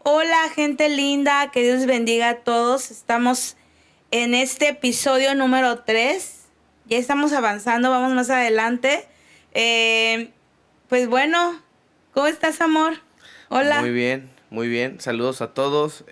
Hola, gente linda, que Dios bendiga a todos. Estamos en este episodio número 3. Ya estamos avanzando, vamos más adelante. Pues bueno, ¿cómo estás, amor? Hola. Muy bien. Saludos a todos.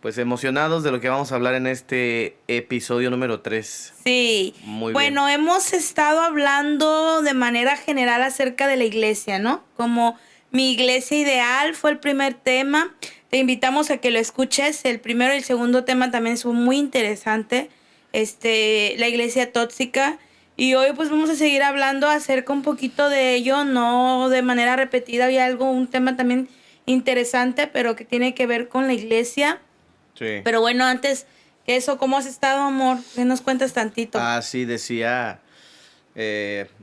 Pues emocionados de lo que vamos a hablar en este episodio número 3. Sí, Muy bien. bueno, hemos estado hablando de manera general acerca de la iglesia, ¿no? Como mi iglesia ideal fue el primer tema. Te invitamos a que lo escuches. El primero y el segundo tema también son muy interesante. La iglesia tóxica. Y hoy pues vamos a seguir hablando acerca un poquito de ello, no de manera repetida. Había un tema también interesante, pero que tiene que ver con la iglesia. Sí. Pero bueno, antes que eso, ¿cómo has estado, amor? ¿Qué nos cuentas tantito? Sí, decía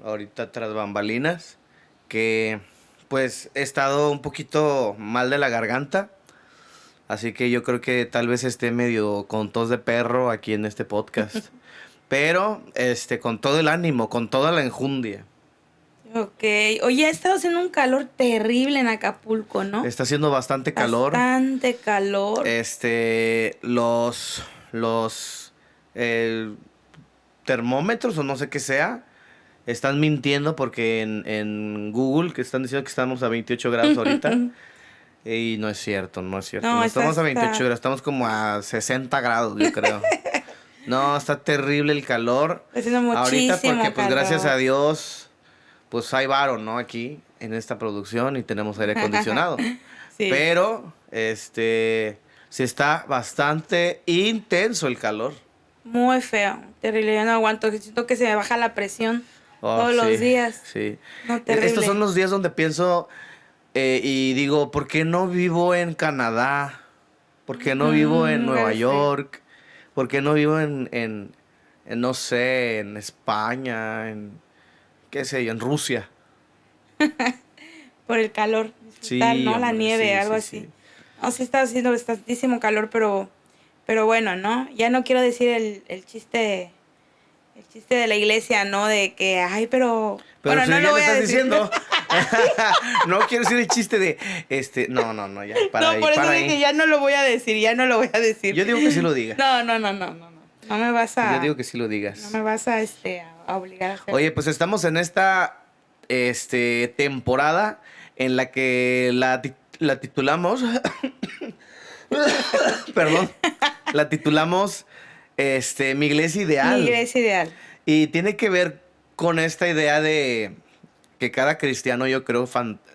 ahorita tras bambalinas que pues he estado un poquito mal de la garganta. Así que yo creo que tal vez esté medio con tos de perro aquí en este podcast. Pero con todo el ánimo, con toda la enjundia. Ok. Oye, ha estado haciendo un calor terrible en Acapulco, ¿no? Está haciendo bastante calor. Bastante calor. Los termómetros o no sé qué sea, están mintiendo porque en Google que están diciendo que estamos a 28 grados ahorita. Y no es cierto, no es cierto. No, No está, estamos a 28 está, grados, estamos como a 60 grados, yo creo. No, está terrible el calor. está haciendo Ahorita porque muchísimo pues gracias a calor. Dios, pues hay varo, ¿no? Aquí en esta producción y tenemos aire acondicionado. Sí. Pero, sí está bastante intenso el calor. Muy feo. Terrible. Yo no aguanto. Siento que se me baja la presión Oh, todos los sí, días. sí. No, Estos son terrible. los días donde pienso y digo, ¿por qué no vivo en Canadá? ¿Por qué no vivo en Un Nueva lugar frío. York? ¿Por qué no vivo no sé, en España, qué sé yo, en Rusia? Por el calor. Disfrutar, Sí, ¿no? La hombre, nieve, sí, algo sí, así. sí. No, sí está haciendo bastantísimo calor, pero bueno, ¿no? Ya no quiero decir el chiste de la iglesia, ¿no? De que, ay, pero, Pero bueno, si no lo ya lo voy a estás decir. diciendo, no quiero decir el chiste de, no, no, no, ya, para No, ahí, por eso para dije, ahí. ya no lo voy a decir, ya no lo voy a decir. Yo digo que sí lo digas. No, no, no, no, no, no. No me vas Yo a, digo que sí lo no digas. me vas a obligar a hacerlo. Oye, pues estamos en esta temporada en la que la titulamos, perdón, la titulamos Mi iglesia Mi ideal. iglesia ideal. Y tiene que ver con esta idea de que cada cristiano, yo creo,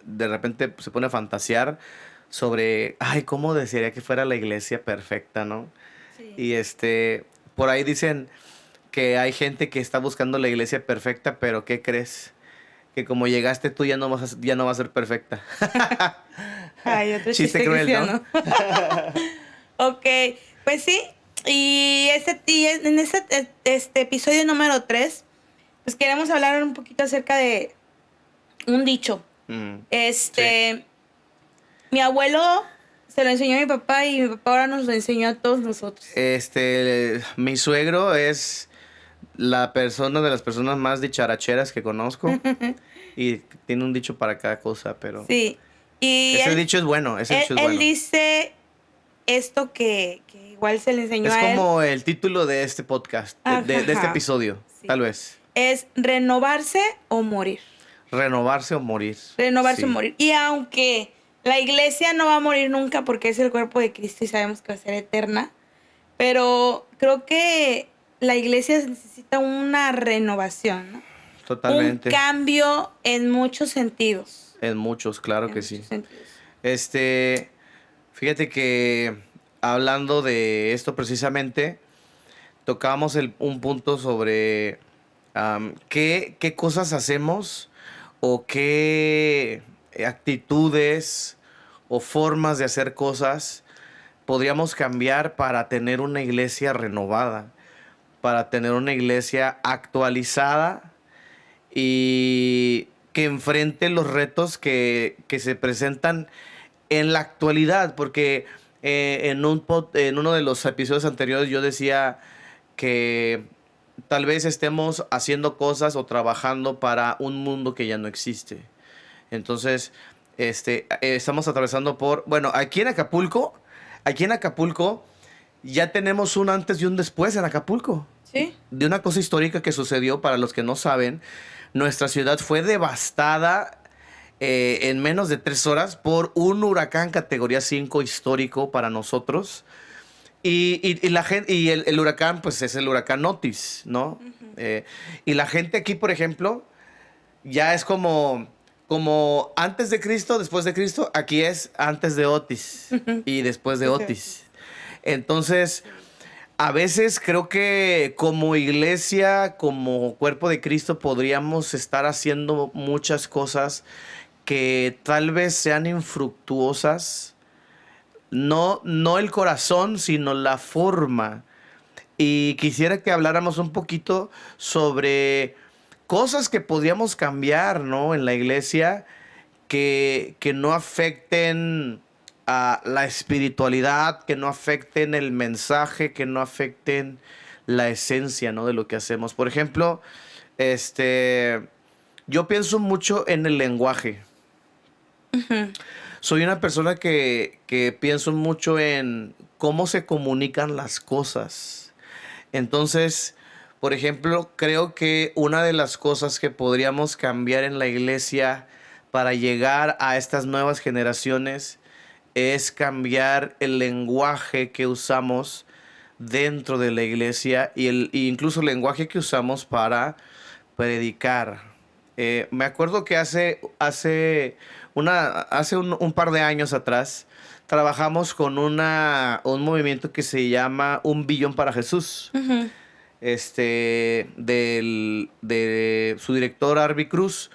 de repente se pone a fantasear sobre, ay, ¿cómo desearía que fuera la iglesia perfecta, no? Sí. Y por ahí dicen que hay gente que está buscando la iglesia perfecta, pero ¿qué crees? Que como llegaste tú ya no va a ser perfecta. Ay, otro Chiste chiste cruel, ¿no? cristiano. Ok, pues sí. Y en este episodio número 3 pues queremos hablar un poquito acerca de un dicho. Mm, sí. Este, mi abuelo se lo enseñó a mi papá y mi papá ahora nos lo enseñó a todos nosotros. Mi suegro es de las personas más dicharacheras que conozco. Y tiene un dicho para cada cosa, pero Sí. Y ese dicho es bueno, ese él, dicho es él bueno. dice esto que igual se le enseñó Es a él. como el título de este podcast, de este Ajá. episodio, Sí. tal vez. Es renovarse o morir. Renovarse o morir. Renovarse o Sí, morir. Y aunque la iglesia no va a morir nunca porque es el cuerpo de Cristo y sabemos que va a ser eterna, pero creo que la iglesia necesita una renovación, ¿no? Un totalmente. cambio en muchos sentidos. En muchos, claro En que sí. muchos sentidos. Este, Fíjate que hablando de esto precisamente, tocábamos un punto sobre qué cosas hacemos o qué actitudes o formas de hacer cosas podríamos cambiar para tener una iglesia renovada, para tener una iglesia actualizada y que enfrente los retos que se presentan en la actualidad, porque en uno de los episodios anteriores yo decía que tal vez estemos haciendo cosas o trabajando para un mundo que ya no existe. Entonces, Estamos atravesando por, bueno, aquí en Acapulco ya tenemos un antes y un después en Acapulco. Sí. De una cosa histórica que sucedió, para los que no saben, nuestra ciudad fue devastada en menos de 3 horas por un huracán categoría 5 histórico para nosotros. Y la gente, y el huracán, pues es el huracán Otis, ¿no? Y la gente aquí, por ejemplo, ya es como antes de Cristo, después de Cristo, aquí es antes de Otis y después de Otis. Entonces, a veces creo que como iglesia, como cuerpo de Cristo, podríamos estar haciendo muchas cosas que tal vez sean infructuosas. No el corazón, sino la forma. Y quisiera que habláramos un poquito sobre cosas que podríamos cambiar, ¿no? En la iglesia que no afecten a la espiritualidad, que no afecten el mensaje, que no afecten la esencia, ¿no? De lo que hacemos. Por ejemplo, yo pienso mucho en el lenguaje. Soy una persona que pienso mucho en cómo se comunican las cosas. Entonces, por ejemplo, creo que una de las cosas que podríamos cambiar en la iglesia para llegar a estas nuevas generaciones es cambiar el lenguaje que usamos dentro de la iglesia y incluso el lenguaje que usamos para predicar. Me acuerdo que hace un par de años atrás trabajamos con un movimiento que se llama Un Billón para Jesús. De su director Arby Cruz,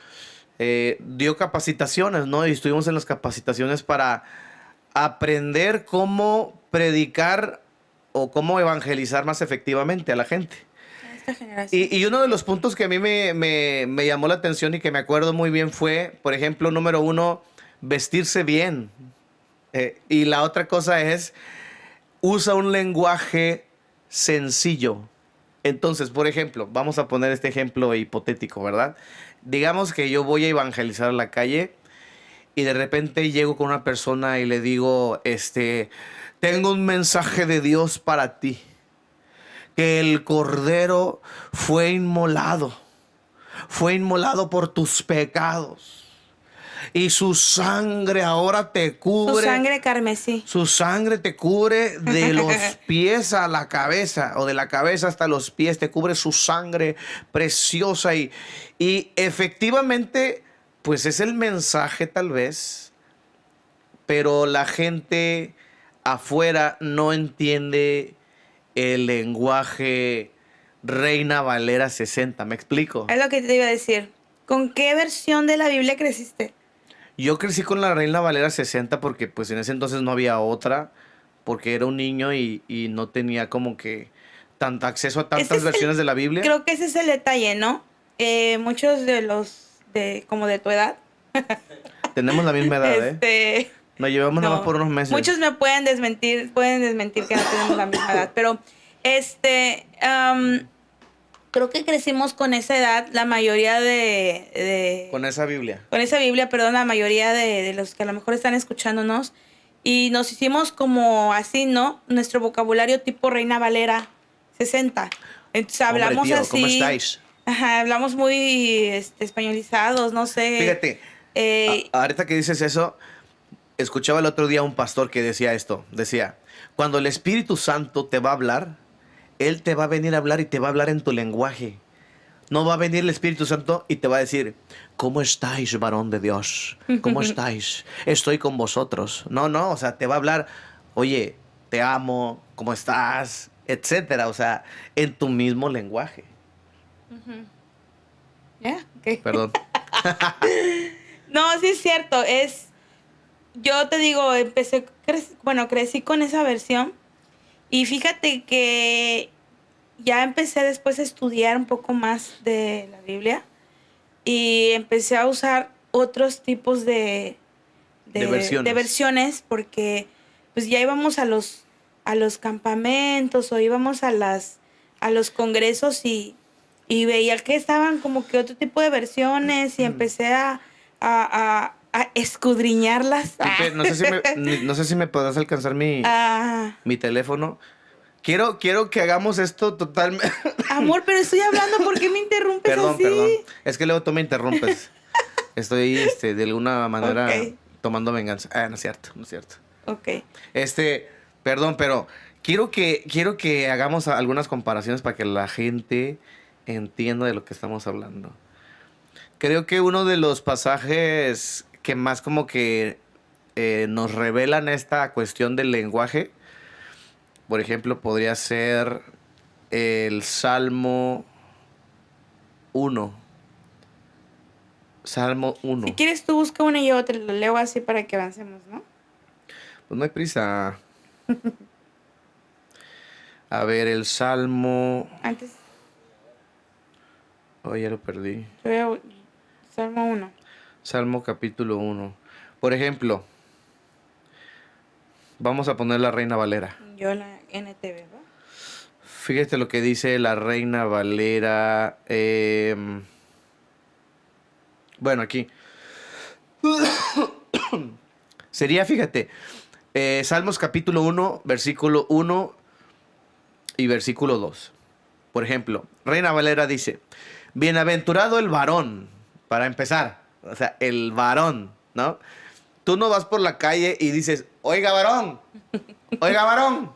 dio capacitaciones, ¿no? Y estuvimos en las capacitaciones para aprender cómo predicar o cómo evangelizar más efectivamente a la gente. Esta generación. Y uno de los puntos que a mí me llamó la atención y que me acuerdo muy bien fue, por ejemplo, número 1, vestirse bien. Y la otra cosa es, usa un lenguaje sencillo. Entonces, por ejemplo, vamos a poner este ejemplo hipotético, ¿verdad? Digamos que yo voy a evangelizar a la calle y de repente llego con una persona y le digo, tengo un mensaje de Dios para ti. Que el Cordero fue inmolado por tus pecados. Y su sangre ahora te cubre. Su sangre carmesí. Su sangre te cubre de los pies a la cabeza, o de la cabeza hasta los pies, te cubre su sangre preciosa. Y efectivamente, pues es el mensaje tal vez, pero la gente afuera no entiende el lenguaje Reina Valera 60. ¿Me explico? Es lo que te iba a decir. ¿Con qué versión de la Biblia creciste? Yo crecí con la Reina Valera 60 porque pues en ese entonces no había otra, porque era un niño y no tenía como que tanto acceso a tantas versiones de la Biblia. Creo que ese es el detalle, ¿no? Muchos como de tu edad. Tenemos la misma edad, Nos llevamos nada más por unos meses. Muchos me pueden desmentir que no tenemos la misma edad, pero creo que crecimos con esa edad, la mayoría con esa Biblia. Con esa Biblia, perdón, la mayoría de los que a lo mejor están escuchándonos. Y nos hicimos como así, ¿no? Nuestro vocabulario tipo Reina Valera 60. Entonces hablamos, hombre, tío, así. ¿cómo estáis? Ajá, hablamos muy españolizados, no sé. Fíjate, ahorita que dices eso, escuchaba el otro día un pastor que decía esto. Decía, cuando el Espíritu Santo te va a hablar, Él te va a venir a hablar y te va a hablar en tu lenguaje. No va a venir el Espíritu Santo y te va a decir, ¿cómo estáis, varón de Dios? ¿Cómo estáis? Estoy con vosotros. No, o sea, te va a hablar, oye, te amo, ¿cómo estás? Etcétera, o sea, en tu mismo lenguaje. Yeah, okay. Perdón. No, sí es cierto, yo te digo, crecí con esa versión y fíjate que ya empecé después a estudiar un poco más de la Biblia y empecé a usar otros tipos de versiones porque pues ya íbamos a los campamentos o íbamos a los congresos y veía que estaban como que otro tipo de versiones y empecé a a escudriñarlas. Pipe, no sé si me podrás alcanzar Ah, mi teléfono. Quiero que hagamos esto totalmente. amor, pero estoy hablando, ¿por qué me interrumpes Perdón, así? perdón. Es que luego tú me interrumpes. Estoy, de alguna manera Ok, tomando venganza. No es cierto, no es cierto. ok. Perdón, pero quiero que hagamos algunas comparaciones para que la gente entienda de lo que estamos hablando. Creo que uno de los pasajes que más como que nos revelan esta cuestión del lenguaje, por ejemplo, podría ser el Salmo 1. Salmo Si 1. quieres, tú busca una y yo te lo leo así para que avancemos, ¿no? Pues no hay prisa. A ver, el Salmo... Antes, Oh, ya lo perdí. yo veo Salmo 1. Salmo capítulo 1. Por ejemplo, vamos a poner la Reina Valera. Yo la NTV, ¿va? Fíjate lo que dice la Reina Valera. Bueno, aquí. Sería, fíjate, Salmos capítulo 1, versículo 1 y versículo 2. Por ejemplo, Reina Valera dice, bienaventurado el varón, para empezar, o sea, el varón, ¿no? Tú no vas por la calle y dices, oiga varón, oiga varón.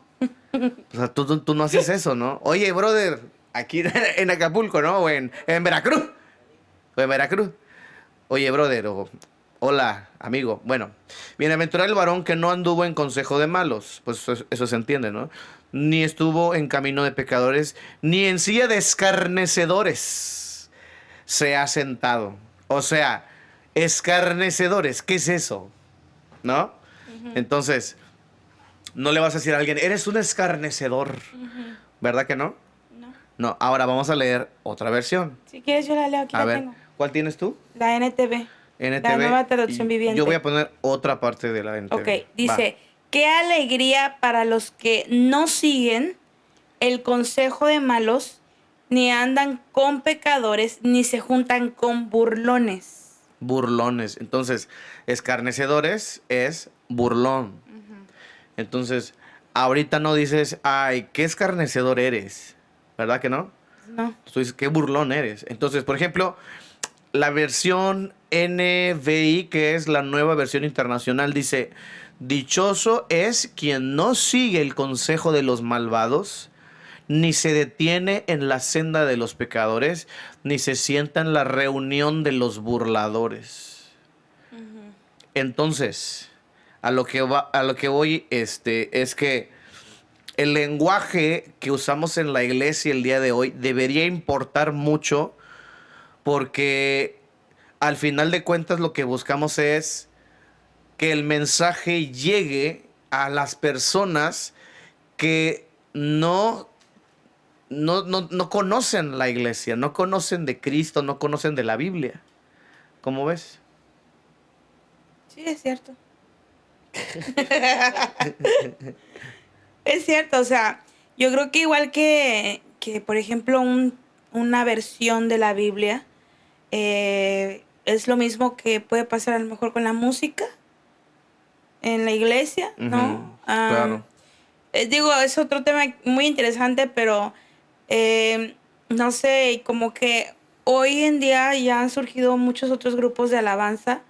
O sea, tú no haces eso, ¿no? Oye, brother, aquí en Acapulco, ¿no? O en Veracruz. O en Veracruz. Oye, brother, o hola, amigo. Bueno, bienaventurado el varón que no anduvo en consejo de malos. Pues eso se entiende, ¿no? Ni estuvo en camino de pecadores, ni en silla de escarnecedores se ha sentado. O sea, escarnecedores, ¿qué es eso? ¿No? Entonces, no le vas a decir a alguien, eres un escarnecedor. ¿Verdad que no? No. No, ahora vamos a leer otra versión. Si quieres, yo la leo, aquí A la ver, tengo. ¿cuál tienes tú? La NTV. NTV. La nueva traducción Y viviente. yo voy a poner otra parte de la NTV. Ok, dice, qué alegría para los que no siguen el consejo de malos, ni andan con pecadores, ni se juntan con burlones. Burlones. Entonces, escarnecedores es burlón. Entonces, ahorita no dices, ay, qué escarnecedor eres. ¿Verdad que no? No. Tú dices, qué burlón eres. Entonces, por ejemplo, la versión NVI, que es la nueva versión internacional, dice, dichoso es quien no sigue el consejo de los malvados, ni se detiene en la senda de los pecadores, ni se sienta en la reunión de los burladores. Entonces, a lo que voy, es que el lenguaje que usamos en la iglesia el día de hoy debería importar mucho, porque al final de cuentas lo que buscamos es que el mensaje llegue a las personas que no conocen la iglesia, no conocen de Cristo, no conocen de la Biblia. ¿Cómo ves? Sí, es cierto. Es cierto, o sea, yo creo que igual que por ejemplo, una versión de la Biblia, es lo mismo que puede pasar a lo mejor con la música en la iglesia, ¿no? Ujú, claro. Digo, es otro tema muy interesante, pero no sé, como que hoy en día ya han surgido muchos otros grupos de alabanza,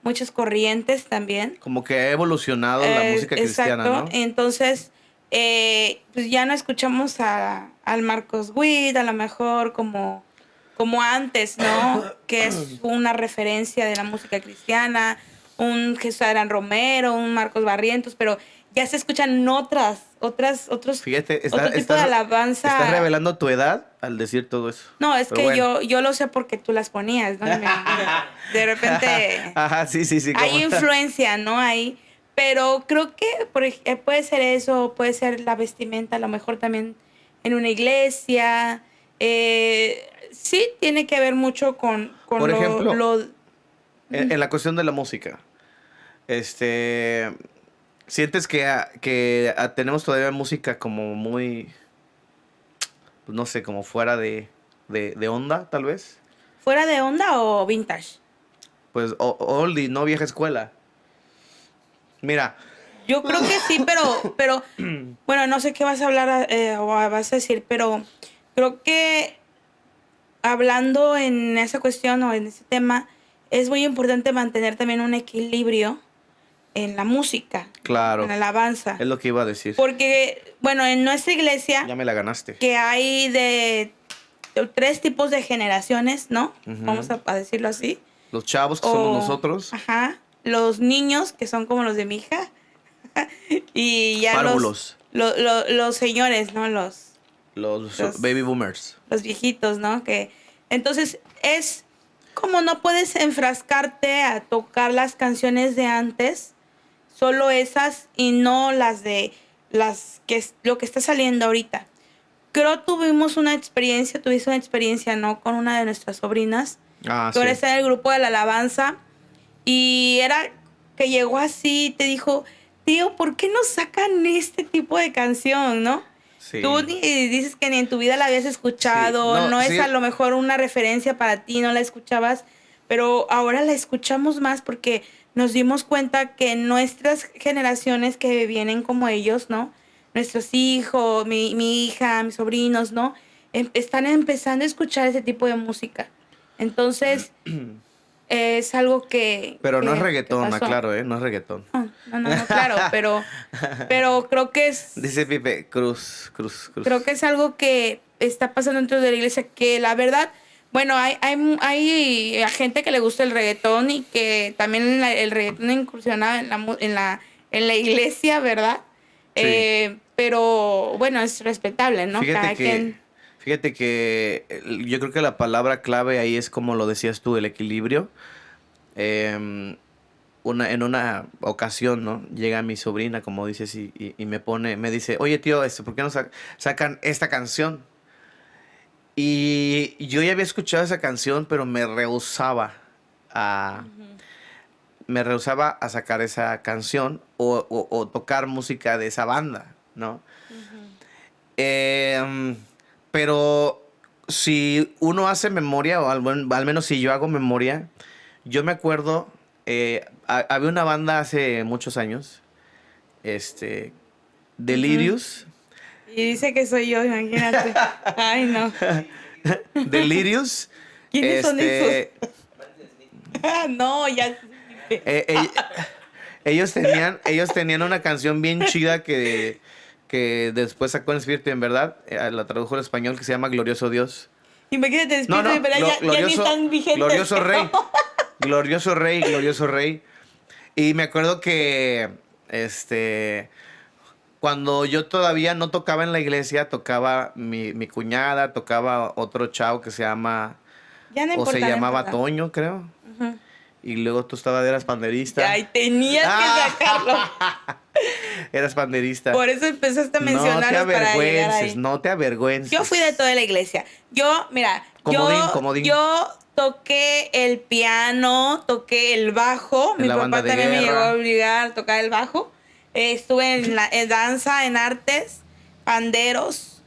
muchas corrientes también. Como que ha evolucionado la música cristiana, Exacto. ¿no? Entonces, pues ya no escuchamos al Marcos Witt, a lo mejor como antes, ¿no? Que es una referencia de la música cristiana, un Jesús Adrián Romero, un Marcos Barrientos, pero ya se escuchan otros Fíjate, otro tipo de alabanza. estás revelando tu edad al decir todo eso. No, es Pero que bueno. yo lo sé porque tú las ponías, ¿no? De repente Ajá, sí, hay ¿cómo? influencia, ¿no? Ahí. Pero creo que puede ser eso, puede ser la vestimenta, a lo mejor también en una iglesia. Sí, tiene que ver mucho con Por ejemplo, lo en la cuestión de la música, ¿sientes que tenemos todavía música como muy, pues no sé, como fuera de onda, tal vez? fuera de onda o vintage. pues oldie, no vieja escuela. Mira, Yo creo que sí, pero, bueno, no sé qué vas a hablar o vas a decir, pero creo que hablando en esa cuestión o en ese tema, es muy importante mantener también un equilibrio en la música, en claro, la alabanza. es lo que iba a decir. Porque, bueno, en nuestra iglesia, Ya me la ganaste. que hay de 3 tipos de generaciones, ¿no? Ujú. Vamos a decirlo así. Los chavos que somos nosotros, Ajá. Los niños, que son como los de mi hija. Y ya párvulos, los señores, ¿no? Los los baby boomers. viejitos, ¿no? Que entonces es como no puedes enfrascarte a tocar las canciones de antes, solo esas y no las de las que es lo que está saliendo ahorita. Creo tuviste una experiencia, ¿no? Con una de nuestras sobrinas, Ah, que ahora sí. está en el grupo de la alabanza, y era que llegó así y te dijo, tío, ¿por qué no sacan este tipo de canción, no? Sí. Tú dices que ni en tu vida la habías escuchado, Sí, no, no es sí. a lo mejor una referencia para ti, no la escuchabas, pero ahora la escuchamos más porque nos dimos cuenta que nuestras generaciones que vienen como ellos, ¿no? Nuestros hijos, mi hija, mis sobrinos, ¿no? Están empezando a escuchar ese tipo de música. Entonces, es algo Pero no es que reggaetón, pasó. aclaro, ¿eh? No es reggaetón. No, claro, pero creo que Dice Pipe, cruz. creo que es algo que está pasando dentro de la iglesia, que la verdad, bueno, hay gente que le gusta el reggaetón y que también el reggaetón incursionaba en la iglesia, ¿verdad? Sí. Pero bueno, es respetable, ¿no? Cada quien. Fíjate que yo creo que la palabra clave ahí es como lo decías tú, el equilibrio. En una ocasión, ¿no? Llega mi sobrina, como dices, y me dice, oye tío, ¿por qué no sacan esta canción? Y yo ya había escuchado esa canción, pero me rehusaba a sacar esa canción o tocar música de esa banda, ¿no? Pero si uno hace memoria, o al menos si yo hago memoria, yo me acuerdo, había una banda hace muchos años, Delirious. Y dice que soy yo, imagínate. Ay, no. Delirious. ¿Quiénes son esos? No, ya. eh, eh, ellos tenían una canción bien chida que después sacó en Espíritu, en verdad, la tradujo al español, que se llama Glorioso Dios. Imagínate, Espíritu, No, pero ya ni están vigentes. Glorioso Rey. Glorioso Rey, Glorioso Rey. Y me acuerdo que cuando yo todavía no tocaba en la iglesia, tocaba mi cuñada, tocaba otro chavo que se llama, Ya no o importa, se no llamaba importa. Toño, creo. Ujú. Y luego tú eras panderista. Ay, tenías que sacarlo. Eras panderista. Por eso empezaste a mencionarlos para llegar ahí. No te avergüences. Yo fui de toda la iglesia. Yo, mira, Comodín. yo toqué el piano, toqué el bajo. En Mi la banda papá de también me guerra. llegó a obligar a tocar el bajo. Estuve en danza, en artes, panderos,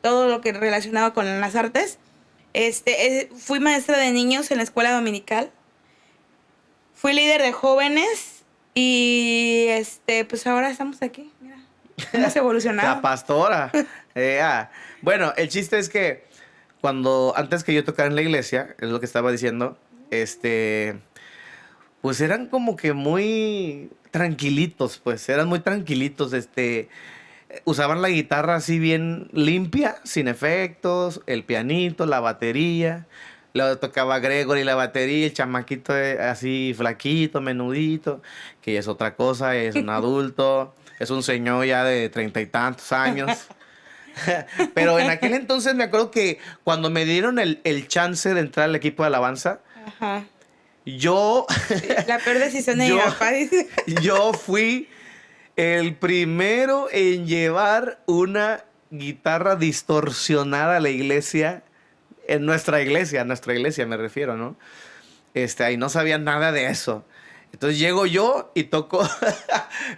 todo lo que relacionaba con las artes. Fui maestra de niños en la escuela dominical. Fui líder de jóvenes y pues ahora estamos aquí. Mira, hemos La evolucionado. pastora. Bueno, el chiste es que antes que yo tocara en la iglesia, es lo que estaba diciendo, pues eran como que muy tranquilitos, pues, eran muy tranquilitos, usaban la guitarra así bien limpia, sin efectos, el pianito, la batería. Luego tocaba Gregory la batería, el chamaquito así flaquito, menudito, que ya es otra cosa, es un adulto, es un señor ya de 30 y tantos años. Pero en aquel entonces me acuerdo que cuando me dieron el chance de entrar al equipo de alabanza, Ajá. yo, La peor decisión de mi papá, dice. yo fui el primero en llevar una guitarra distorsionada a la iglesia. En nuestra iglesia me refiero, ¿no? Ahí no sabía nada de eso. Entonces llego yo y toco.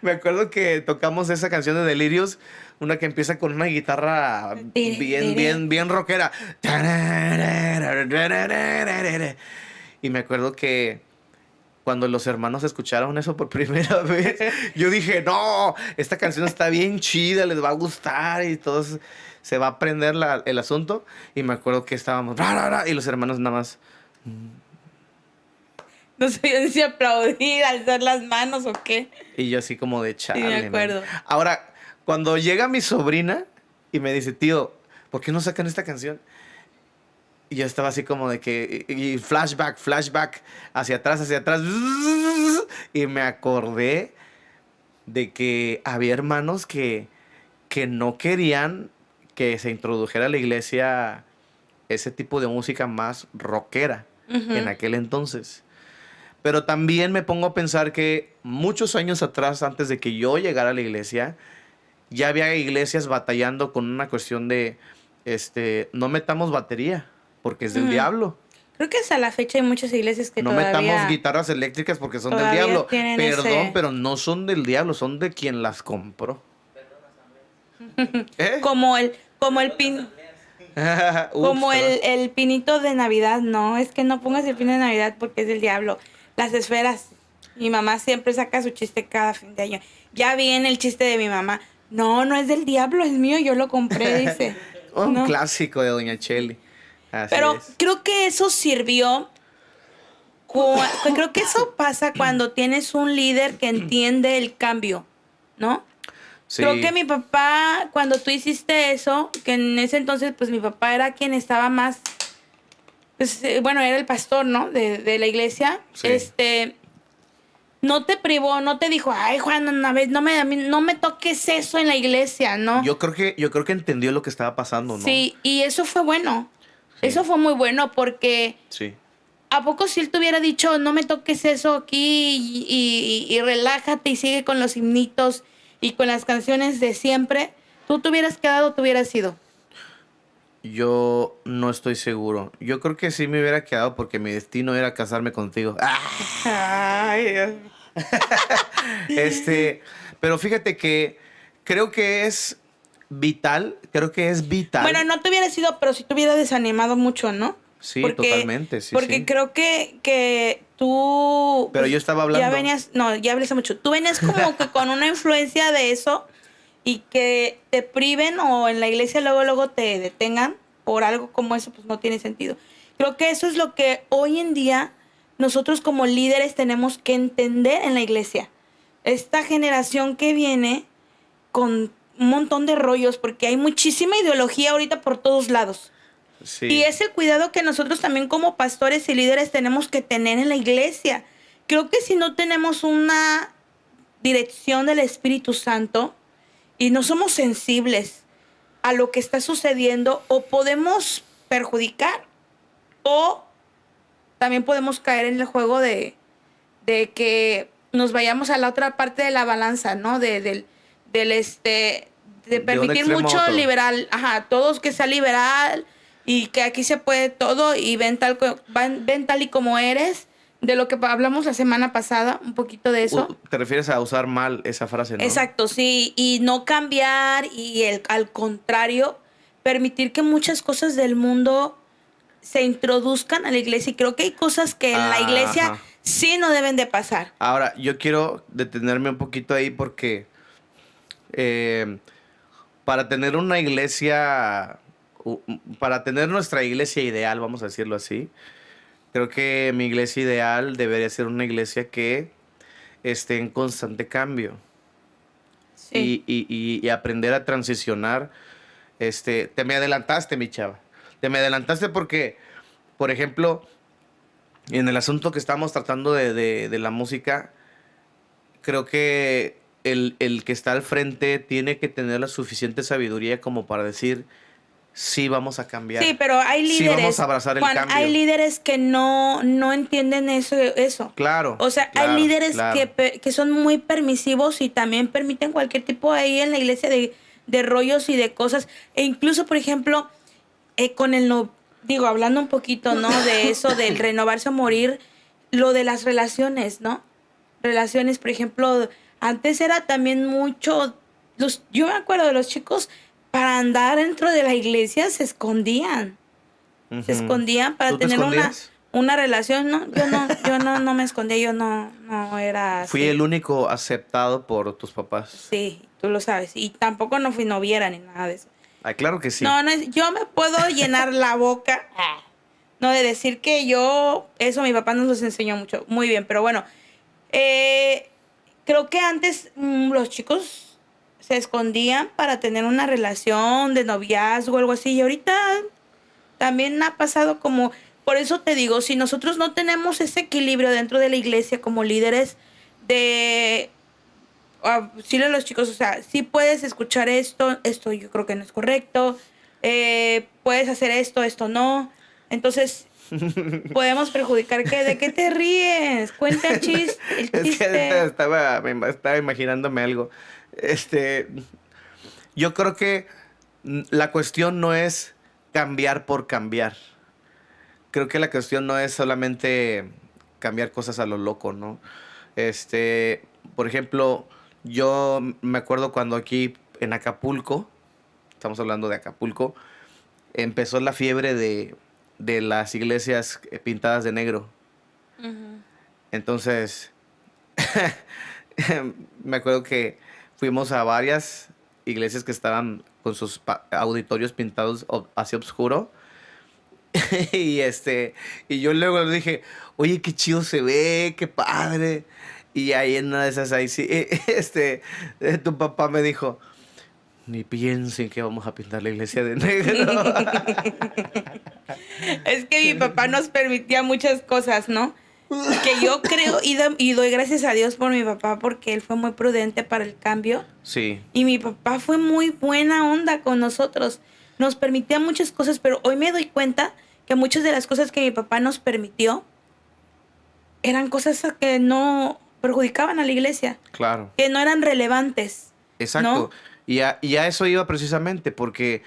Me acuerdo que tocamos esa canción de Delirios, una que empieza con una guitarra bien rockera. Y me acuerdo que cuando los hermanos escucharon eso por primera vez, yo dije, no, esta canción está bien chida, les va a gustar y todos se va a aprender el asunto. Y me acuerdo que estábamos, "Ra, ra, ra", y los hermanos nada más. No sé si aplaudir, alzar las manos o qué. Y yo así como de chale. Sí, me acuerdo. Man. Ahora, cuando llega mi sobrina y me dice, tío, ¿por qué no sacan esta canción? Y yo estaba así como de que, y flashback, hacia atrás. Y me acordé de que había hermanos que no querían que se introdujera a la iglesia ese tipo de música más rockera en aquel entonces. Pero también me pongo a pensar que muchos años atrás, antes de que yo llegara a la iglesia, ya había iglesias batallando con una cuestión de, no metamos batería, porque es del diablo. Creo que hasta la fecha hay muchas iglesias que no todavía... metamos guitarras eléctricas porque son del todavía diablo. tienen Perdón, ese- pero no son del diablo, son de quien las compró. ¿Eh? Como el pin... Ups, Como perdón. el pinito de Navidad, no, es que no pongas el pin de Navidad porque es del diablo. Las esferas. Mi mamá siempre saca su chiste cada fin de año. Ya viene el chiste de mi mamá. No, no es del diablo, es mío, yo lo compré, dice. Un No. clásico de Doña Cheli. Así Pero es. creo que eso sirvió. Creo que eso pasa cuando tienes un líder que entiende el cambio, ¿no? Sí. Creo que mi papá, cuando tú hiciste eso, que en ese entonces, pues mi papá era quien estaba más, pues, bueno, era el pastor, ¿no? De la iglesia. Sí. No te privó, no te dijo, ay, Juan, una vez, a mí no me toques eso en la iglesia, ¿no? Yo creo que entendió lo que estaba pasando, ¿no? Sí, y eso fue bueno. Sí. Eso fue muy bueno porque Sí. ¿a poco si él te hubiera dicho, no me toques eso aquí y relájate y sigue con los himnitos y con las canciones de siempre? Tú te hubieras quedado, te hubieras ido. Yo no estoy seguro. Yo creo que sí me hubiera quedado porque mi destino era casarme contigo. Ay, Dios. Pero fíjate que creo que es vital. Bueno, no te hubieras ido, pero sí te hubiera desanimado mucho, ¿no? Sí, totalmente, sí, Porque sí. creo que tú... Pero yo estaba hablando. Ya venías, no, ya hablaste mucho. Tú venías como que con una influencia de eso y que te priven o en la iglesia luego te detengan por algo como eso, pues no tiene sentido. Creo que eso es lo que hoy en día nosotros como líderes tenemos que entender en la iglesia. Esta generación que viene con un montón de rollos, porque hay muchísima ideología ahorita por todos lados. Sí. Y es el cuidado que nosotros también como pastores y líderes tenemos que tener en la iglesia. Creo que si no tenemos una dirección del Espíritu Santo y no somos sensibles a lo que está sucediendo, o podemos perjudicar o también podemos caer en el juego de que nos vayamos a la otra parte de la balanza, ¿no? De un permitir extremo a mucho otro. liberal, todos que sea liberal y que aquí se puede todo y ven tal y como eres, de lo que hablamos la semana pasada, un poquito de eso. ¿Te refieres a usar mal esa frase, no? Exacto, sí, y no cambiar y al contrario, permitir que muchas cosas del mundo se introduzcan a la iglesia. Y creo que hay cosas que en la iglesia Ajá. sí no deben de pasar. Ahora, yo quiero detenerme un poquito ahí porque para tener una iglesia, para tener nuestra iglesia ideal, vamos a decirlo así, creo que mi iglesia ideal debería ser una iglesia que esté en constante cambio. Sí. Y aprender a transicionar. Te me adelantaste, mi chava. Te me adelantaste porque, por ejemplo, en el asunto que estamos tratando de la música, creo que el que está al frente tiene que tener la suficiente sabiduría como para decir, sí, vamos a cambiar. Sí, pero hay líderes. Sí, vamos a abrazar el Juan, cambio. hay líderes que no entienden eso. Claro. O sea, claro, hay líderes claro. que son muy permisivos y también permiten cualquier tipo ahí en la iglesia de rollos y de cosas. E incluso, por ejemplo, con hablando un poquito, ¿no? De eso, del renovarse o morir, lo de las relaciones, ¿no? Relaciones, por ejemplo, antes era también mucho, yo me acuerdo de los chicos, para andar dentro de la iglesia se escondían. Se Ujú. escondían para ¿Tú te tener escondías? una relación, ¿no? No me escondía, yo no era Fui así. el único aceptado por tus papás. Sí, tú lo sabes. Y tampoco no fui noviera ni nada de eso. Ah, claro que sí. No, yo me puedo llenar la boca, no de decir que eso mi papá nos los enseñó mucho, muy bien, pero bueno, eh, creo que antes los chicos se escondían para tener una relación de noviazgo o algo así, y ahorita también ha pasado como, por eso te digo, si nosotros no tenemos ese equilibrio dentro de la iglesia como líderes de decirle a los chicos, o sea, sí puedes escuchar esto yo creo que no es correcto, puedes hacer esto no. Entonces, podemos perjudicar que, ¿de qué te ríes? Cuenta el Es que ahorita chiste. estaba imaginándome algo. Este, yo creo que la cuestión no es cambiar por cambiar. Creo que la cuestión no es solamente cambiar cosas a lo loco, ¿no? Por ejemplo, yo me acuerdo cuando aquí en Acapulco, estamos hablando de Acapulco, empezó la fiebre de las iglesias pintadas de negro. Ujú. Entonces, me acuerdo que fuimos a varias iglesias que estaban con sus auditorios pintados hacia oscuro. y y yo luego le dije, oye, qué chido se ve, qué padre. Y ahí en una de esas, ahí sí, tu papá me dijo, ni piensen que vamos a pintar la iglesia de negro. Es que mi papá nos permitía muchas cosas, ¿no? Que yo creo y doy gracias a Dios por mi papá porque él fue muy prudente para el cambio. Sí, Y mi papá fue muy buena onda con nosotros. Nos permitía muchas cosas, pero hoy me doy cuenta que muchas de las cosas que mi papá nos permitió eran cosas que no perjudicaban a la iglesia, claro. que no eran relevantes, Exacto. ¿no? Y a eso iba precisamente, porque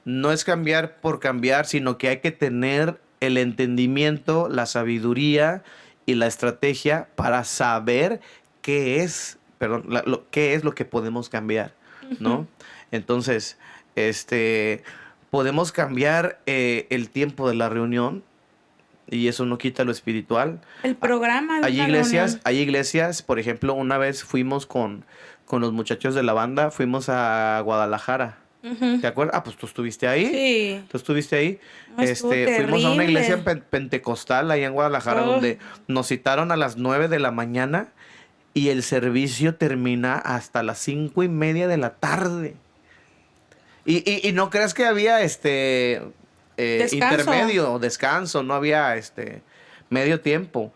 no es cambiar por cambiar, sino que hay que tener el entendimiento, la sabiduría y la estrategia para saber qué es, perdón, qué es lo que podemos cambiar, Ujú. ¿no? Entonces, podemos cambiar el tiempo de la reunión y eso no quita lo espiritual. El programa de una reunión. Hay iglesias, por ejemplo, una vez fuimos con los muchachos de la banda, fuimos a Guadalajara. Ujú. ¿Te acuerdas? Ah, pues tú estuviste ahí. Sí, Tú estuviste ahí. no, estuvo Fuimos a una iglesia terrible. pentecostal ahí en Guadalajara Oh, donde nos citaron a las 9 de la mañana y el servicio termina hasta las 5:30 de la tarde. Y no creas que había descanso. intermedio, descanso, no había medio tiempo.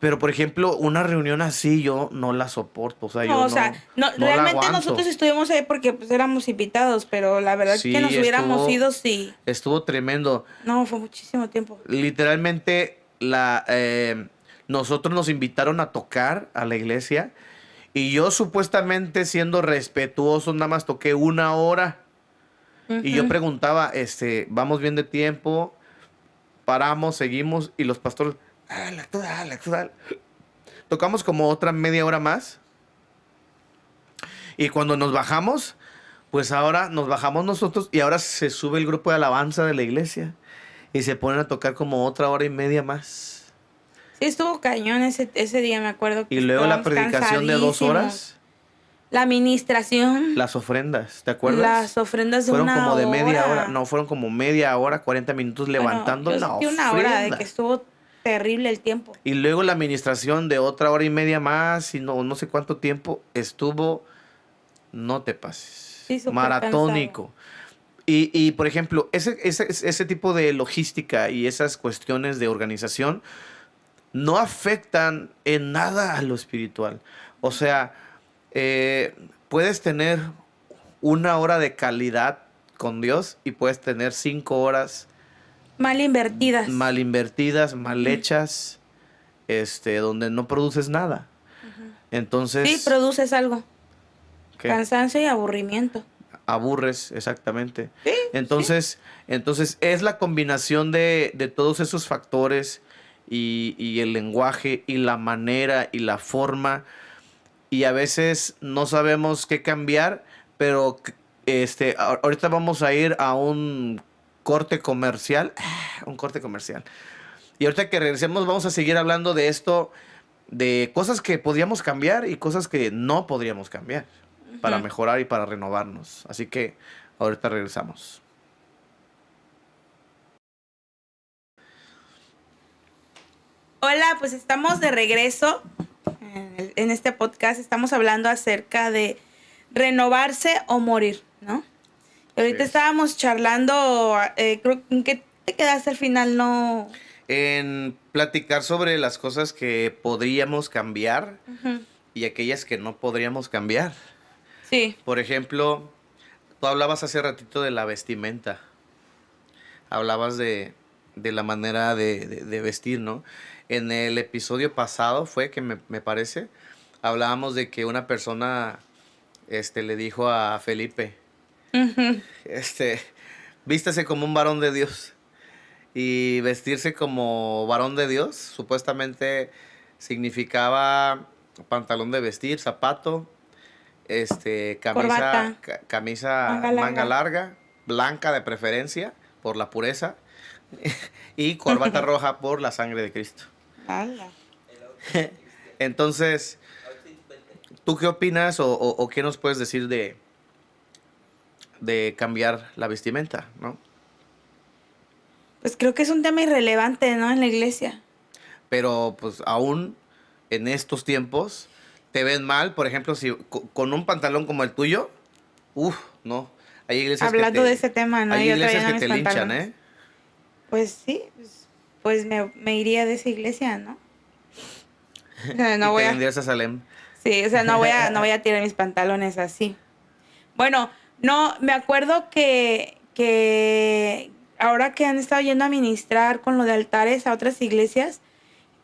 Pero por ejemplo, una reunión así yo no la soporto, o sea, No, yo o sea, no, no la realmente nosotros aguanto. estuvimos ahí porque pues éramos invitados, pero la verdad que Sí, nos hubiéramos ido sí. estuvo tremendo. No, fue muchísimo tiempo. Literalmente, nosotros nos invitaron a tocar a la iglesia y yo supuestamente siendo respetuoso nada más toqué 1 hora y yo Ujú. preguntaba, vamos bien de tiempo, paramos, seguimos y los pastores, tú dale, tú dale. Tocamos como otra media hora más y cuando nos bajamos, pues ahora nos bajamos nosotros y ahora se sube el grupo de alabanza de la iglesia y se ponen a tocar como otra hora y media más. Sí, estuvo cañón ese día, me acuerdo que Y luego la estábamos predicación de 2 horas, cansadísimos. La administración, las ofrendas, ¿te acuerdas? las ofrendas de Fueron una como de media hora, hora. no, fueron como media hora, 40 minutos Bueno, levantando yo la sentí una hora de que ofrenda. estuvo terrible el tiempo. Y luego la administración de otra hora y media más y no sé cuánto tiempo estuvo, no te pases, Sí, súper cansado. maratónico. Por ejemplo, ese tipo de logística y esas cuestiones de organización no afectan en nada a lo espiritual. O sea, puedes tener 1 hora de calidad con Dios y puedes tener 5 horas Mal invertidas. mal invertidas, mal Ujú, hechas, donde no produces nada. ujú. Sí, Entonces, produces algo. ¿qué? Cansancio y aburrimiento. Aburres, exactamente. Sí, sí. Entonces es la combinación de todos esos factores y el lenguaje y la manera y la forma y a veces no sabemos qué cambiar, pero ahorita vamos a ir a un corte comercial, un corte comercial. Y ahorita que regresemos vamos a seguir hablando de esto, de cosas que podríamos cambiar y cosas que no podríamos cambiar para mejorar y para renovarnos. Así que ahorita regresamos. Hola, pues estamos de regreso en este podcast. Estamos hablando acerca de renovarse o morir, ¿no? Y ahorita Sí. estábamos charlando, creo que te quedaste al final, ¿no? En platicar sobre las cosas que podríamos cambiar y aquellas que no podríamos cambiar. Sí. Por ejemplo, tú hablabas hace ratito de la vestimenta. Hablabas de la manera de vestir, ¿no? En el episodio pasado fue que me parece, hablábamos de que una persona le dijo a Felipe, Ujú. vístase como un varón de Dios. Y vestirse como varón de Dios supuestamente significaba pantalón de vestir, zapato, Corbata. camisa Manga larga. manga larga, blanca de preferencia por la pureza y corbata roja por la sangre de Cristo. Ala. Entonces, ¿tú qué opinas o qué nos puedes decir de cambiar la vestimenta, no? Pues creo que es un tema irrelevante, ¿no? En la iglesia. Pero pues aún en estos tiempos te ven mal, por ejemplo, si con un pantalón como el tuyo, no. Hay iglesias Hablando que de ese tema, ¿no? hay Yo iglesias trayendo que te mis linchan, pantalones. ¿eh? Pues sí, pues me iría de esa iglesia, ¿no? O sea, Y no te voy a... vendrías a Salem. Sí, o sea, no voy a tirar mis pantalones así. Bueno, no, me acuerdo que ahora que han estado yendo a ministrar con lo de altares a otras iglesias,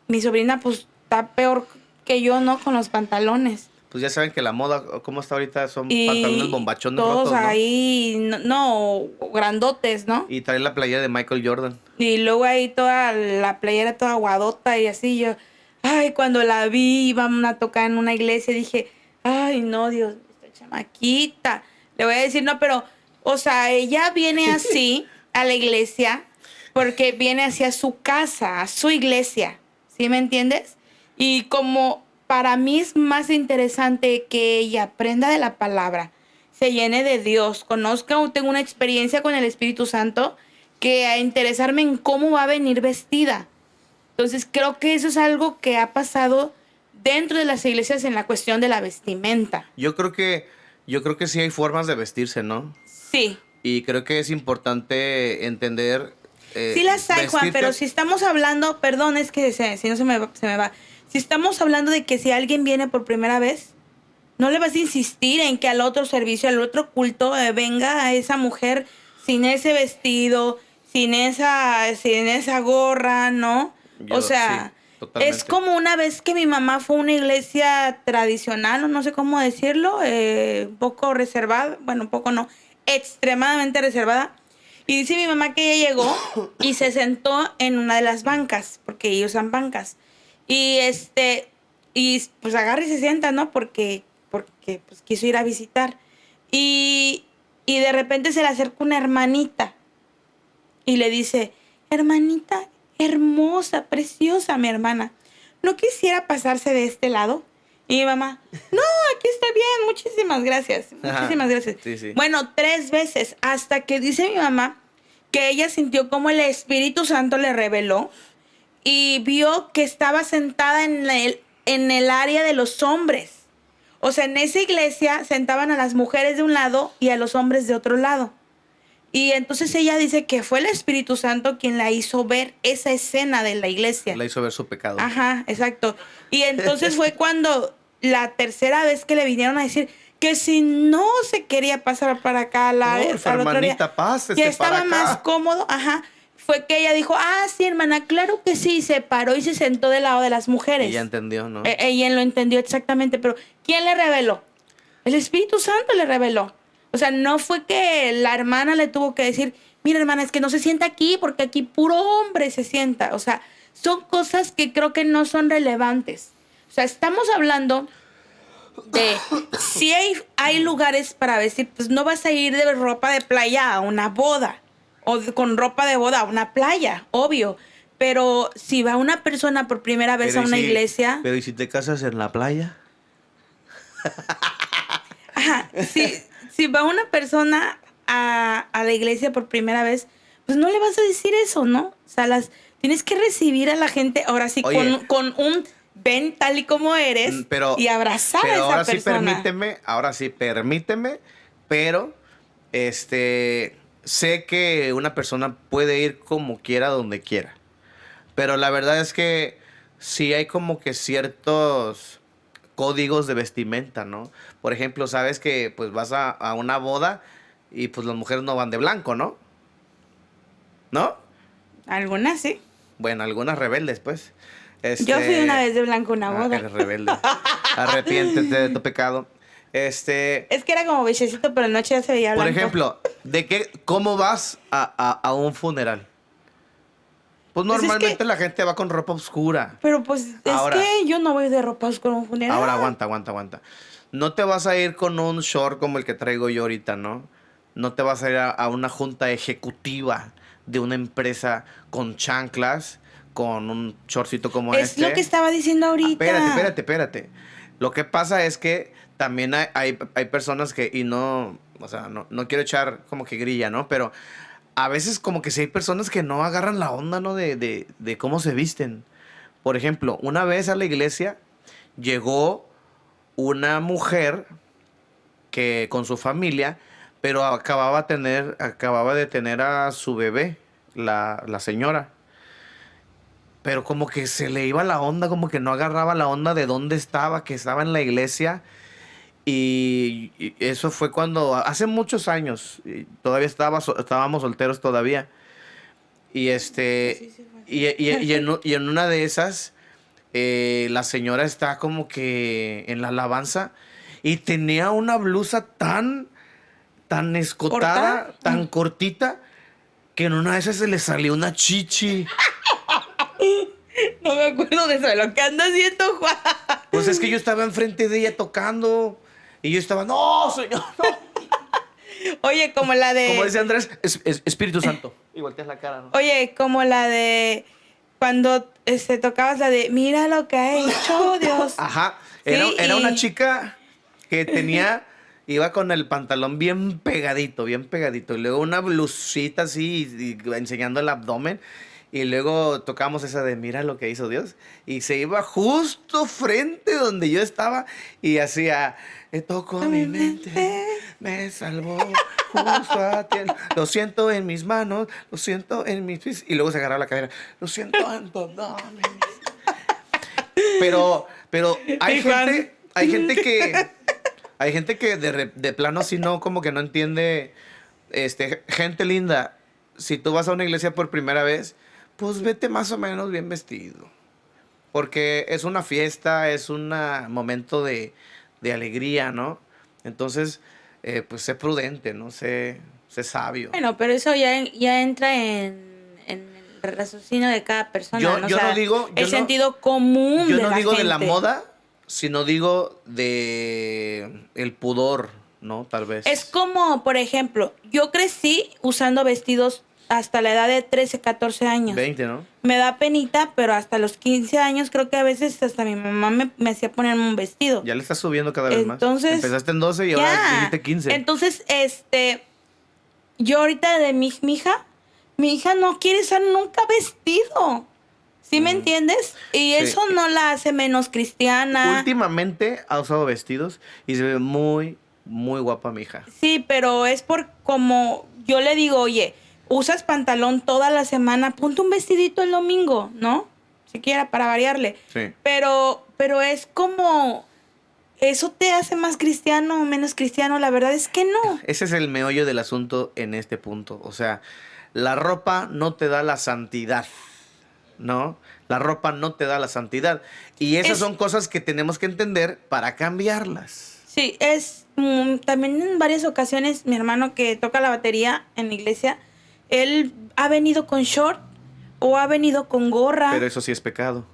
mi sobrina pues está peor que yo, ¿no? Con los pantalones. Pues ya saben que la moda, ¿cómo está ahorita? Son pantalones Y bombachones todos rotos, ¿no? ahí, no, grandotes, ¿no? Y trae la playera de Michael Jordan. Y luego ahí toda la playera toda aguadota y así yo, ay, cuando la vi, iban a tocar en una iglesia, dije, ay, no, Dios, esta chamaquita. Le voy a decir, no, pero, o sea, ella viene así a la iglesia porque viene hacia su casa, a su iglesia, ¿sí me entiendes? Y como para mí es más interesante que ella aprenda de la palabra, se llene de Dios, conozca o tenga una experiencia con el Espíritu Santo, que a interesarme en cómo va a venir vestida. Entonces creo que eso es algo que ha pasado dentro de las iglesias en la cuestión de la vestimenta. Yo creo que sí hay formas de vestirse, ¿no? Sí, Y creo que es importante entender. sí las hay, Juan, vestirte- pero si estamos hablando, perdón, es que si no se me va. Si estamos hablando de que si alguien viene por primera vez, no le vas a insistir en que al otro servicio, al otro culto, venga a esa mujer sin ese vestido, sin esa gorra, ¿no? O sea, sí, totalmente. es como una vez que mi mamá fue a una iglesia tradicional, o no sé cómo decirlo, un poco reservada, bueno, un poco no, extremadamente reservada. Y dice mi mamá que ella llegó y se sentó en una de las bancas, porque ellos usan bancas. Y y pues agarra y se sienta, ¿no? Porque pues quiso ir a visitar. Y de repente se le acerca una hermanita y le dice, hermanita, hermosa, preciosa, mi hermana, ¿no quisiera pasarse de este lado? Y mi mamá, no, aquí está bien, muchísimas gracias, muchísimas gracias. Sí, sí. Bueno, 3 veces, hasta que dice mi mamá que ella sintió como el Espíritu Santo le reveló y vio que estaba sentada en el área de los hombres. O sea, en esa iglesia sentaban a las mujeres de un lado y a los hombres de otro lado. Y entonces ella dice que fue el Espíritu Santo quien la hizo ver esa escena de la iglesia. La hizo ver su pecado. Ajá, exacto. Y entonces fue cuando la tercera vez que le vinieron a decir que si no se quería pasar para acá al otro día, hermanita, pásese que estaba para acá. más cómodo, ajá, fue que ella dijo, sí, hermana, claro que sí, se paró y se sentó del lado de las mujeres. Ella entendió, ¿no? Ella lo entendió exactamente, pero ¿quién le reveló? El Espíritu Santo le reveló. O sea, no fue que la hermana le tuvo que decir, mira, hermana, es que no se sienta aquí porque aquí puro hombre se sienta. O sea, son cosas que creo que no son relevantes. O sea, estamos hablando de si hay lugares para vestir, pues no vas a ir de ropa de playa a una boda o con ropa de boda a una playa, obvio. Pero si va una persona por primera vez Pero a ¿y una si- iglesia, Pero ¿y si te casas en la playa? ajá, si va una persona a la iglesia por primera vez, pues no le vas a decir eso, ¿no? O sea, tienes que recibir a la gente ahora sí Oye. con un ven tal y como eres y abrazar a esa ahora persona. ahora sí permíteme, pero sé que una persona puede ir como quiera, donde quiera. Pero la verdad es que sí hay como que ciertos códigos de vestimenta, ¿no? Por ejemplo, sabes que pues vas a una boda y pues las mujeres no van de blanco, ¿no? ¿No? Algunas sí. Bueno, algunas rebeldes, pues. Yo fui una vez de blanco a una boda. Eres rebelde. Arrepiéntete de tu pecado. Es que era como bellecito, pero en noche ya se veía Por blanco. ejemplo, ¿cómo vas a un funeral? Pues Pues es normalmente que- la gente va con ropa oscura. Pero pues Ahora, es que yo no voy de ropas con un funeral. ahora aguanta. No te vas a ir con un short como el que traigo yo ahorita, ¿no? No te vas a ir a una junta ejecutiva de una empresa con chanclas, con un shortcito como Es este. lo que estaba diciendo ahorita. Espérate. Lo que pasa es que también hay personas que, y no, o sea, no quiero echar como que grilla, ¿no? Pero a veces como que sí hay personas que no agarran la onda, ¿no? De cómo se visten. Por ejemplo, una vez a la iglesia llegó una mujer que con su familia, pero acababa de tener a su bebé, la señora. Pero como que se le iba la onda, como que no agarraba la onda de dónde estaba, que estaba en la iglesia. Y eso fue cuando, hace muchos años, y todavía estábamos solteros todavía. Y en una de esas, la señora está como que en la alabanza y tenía una blusa tan escotada, ¿Corta? tan cortita, que en una de esas se le salió una chichi. No me acuerdo de eso, de lo que anda haciendo Juan. Pues es que yo estaba enfrente de ella tocando y yo estaba, no, señor, no. Oye, como la de... Como dice Andrés, Espíritu Santo. Y volteas la cara, ¿no? Oye, como la de... Cuando tocabas la de... Mira lo que ha hecho Dios. Ajá. Sí, Era una y- chica que iba con el pantalón bien pegadito. Y luego una blusita así, y enseñando el abdomen. Y luego tocamos esa de mira lo que hizo Dios. Y se iba justo frente donde yo estaba y hacía, tocó mi mente, me salvó justo a tiempo. Lo siento en mis manos, lo siento en mis pies. Y luego se agarraba la cadera, lo siento en todo. Pero Y Juan. hay gente que de plano así no, como que no entiende, gente linda, si tú vas a una iglesia por primera vez, pues vete más o menos bien vestido. Porque es una fiesta, es un momento de alegría, ¿no? Entonces, pues sé prudente, ¿no? Sé sabio. Bueno, pero eso ya entra en el raciocinio de cada persona, Yo ¿no? no digo- yo el no- sentido común Yo de no la digo de la gente. moda, sino digo de el pudor, ¿no? Tal vez. Es como, por ejemplo, yo crecí usando vestidos hasta la edad de 13, 14 años. 20, ¿no? Me da penita, pero hasta los 15 años creo que a veces hasta mi mamá me hacía ponerme un vestido. Ya le estás subiendo cada vez más. Entonces, Empezaste en 12 y ahora dijiste 15. Entonces, yo ahorita de mi hija no quiere usar nunca vestido. ¿Sí me entiendes? Y Sí. eso no la hace menos cristiana. Últimamente ha usado vestidos y se ve muy, muy guapa mi hija. Sí, pero es por como yo le digo, oye, usas pantalón toda la semana, ponte un vestidito el domingo, ¿no? Siquiera para variarle. Sí. Pero es como, ¿eso te hace más cristiano o menos cristiano? La verdad es que no. Ese es el meollo del asunto en este punto. O sea, la ropa no te da la santidad, ¿no? La ropa no te da la santidad. Y esas son cosas que tenemos que entender para cambiarlas. Sí, también en varias ocasiones mi hermano que toca la batería en la iglesia, él ha venido con short o ha venido con gorra. Pero eso sí es pecado.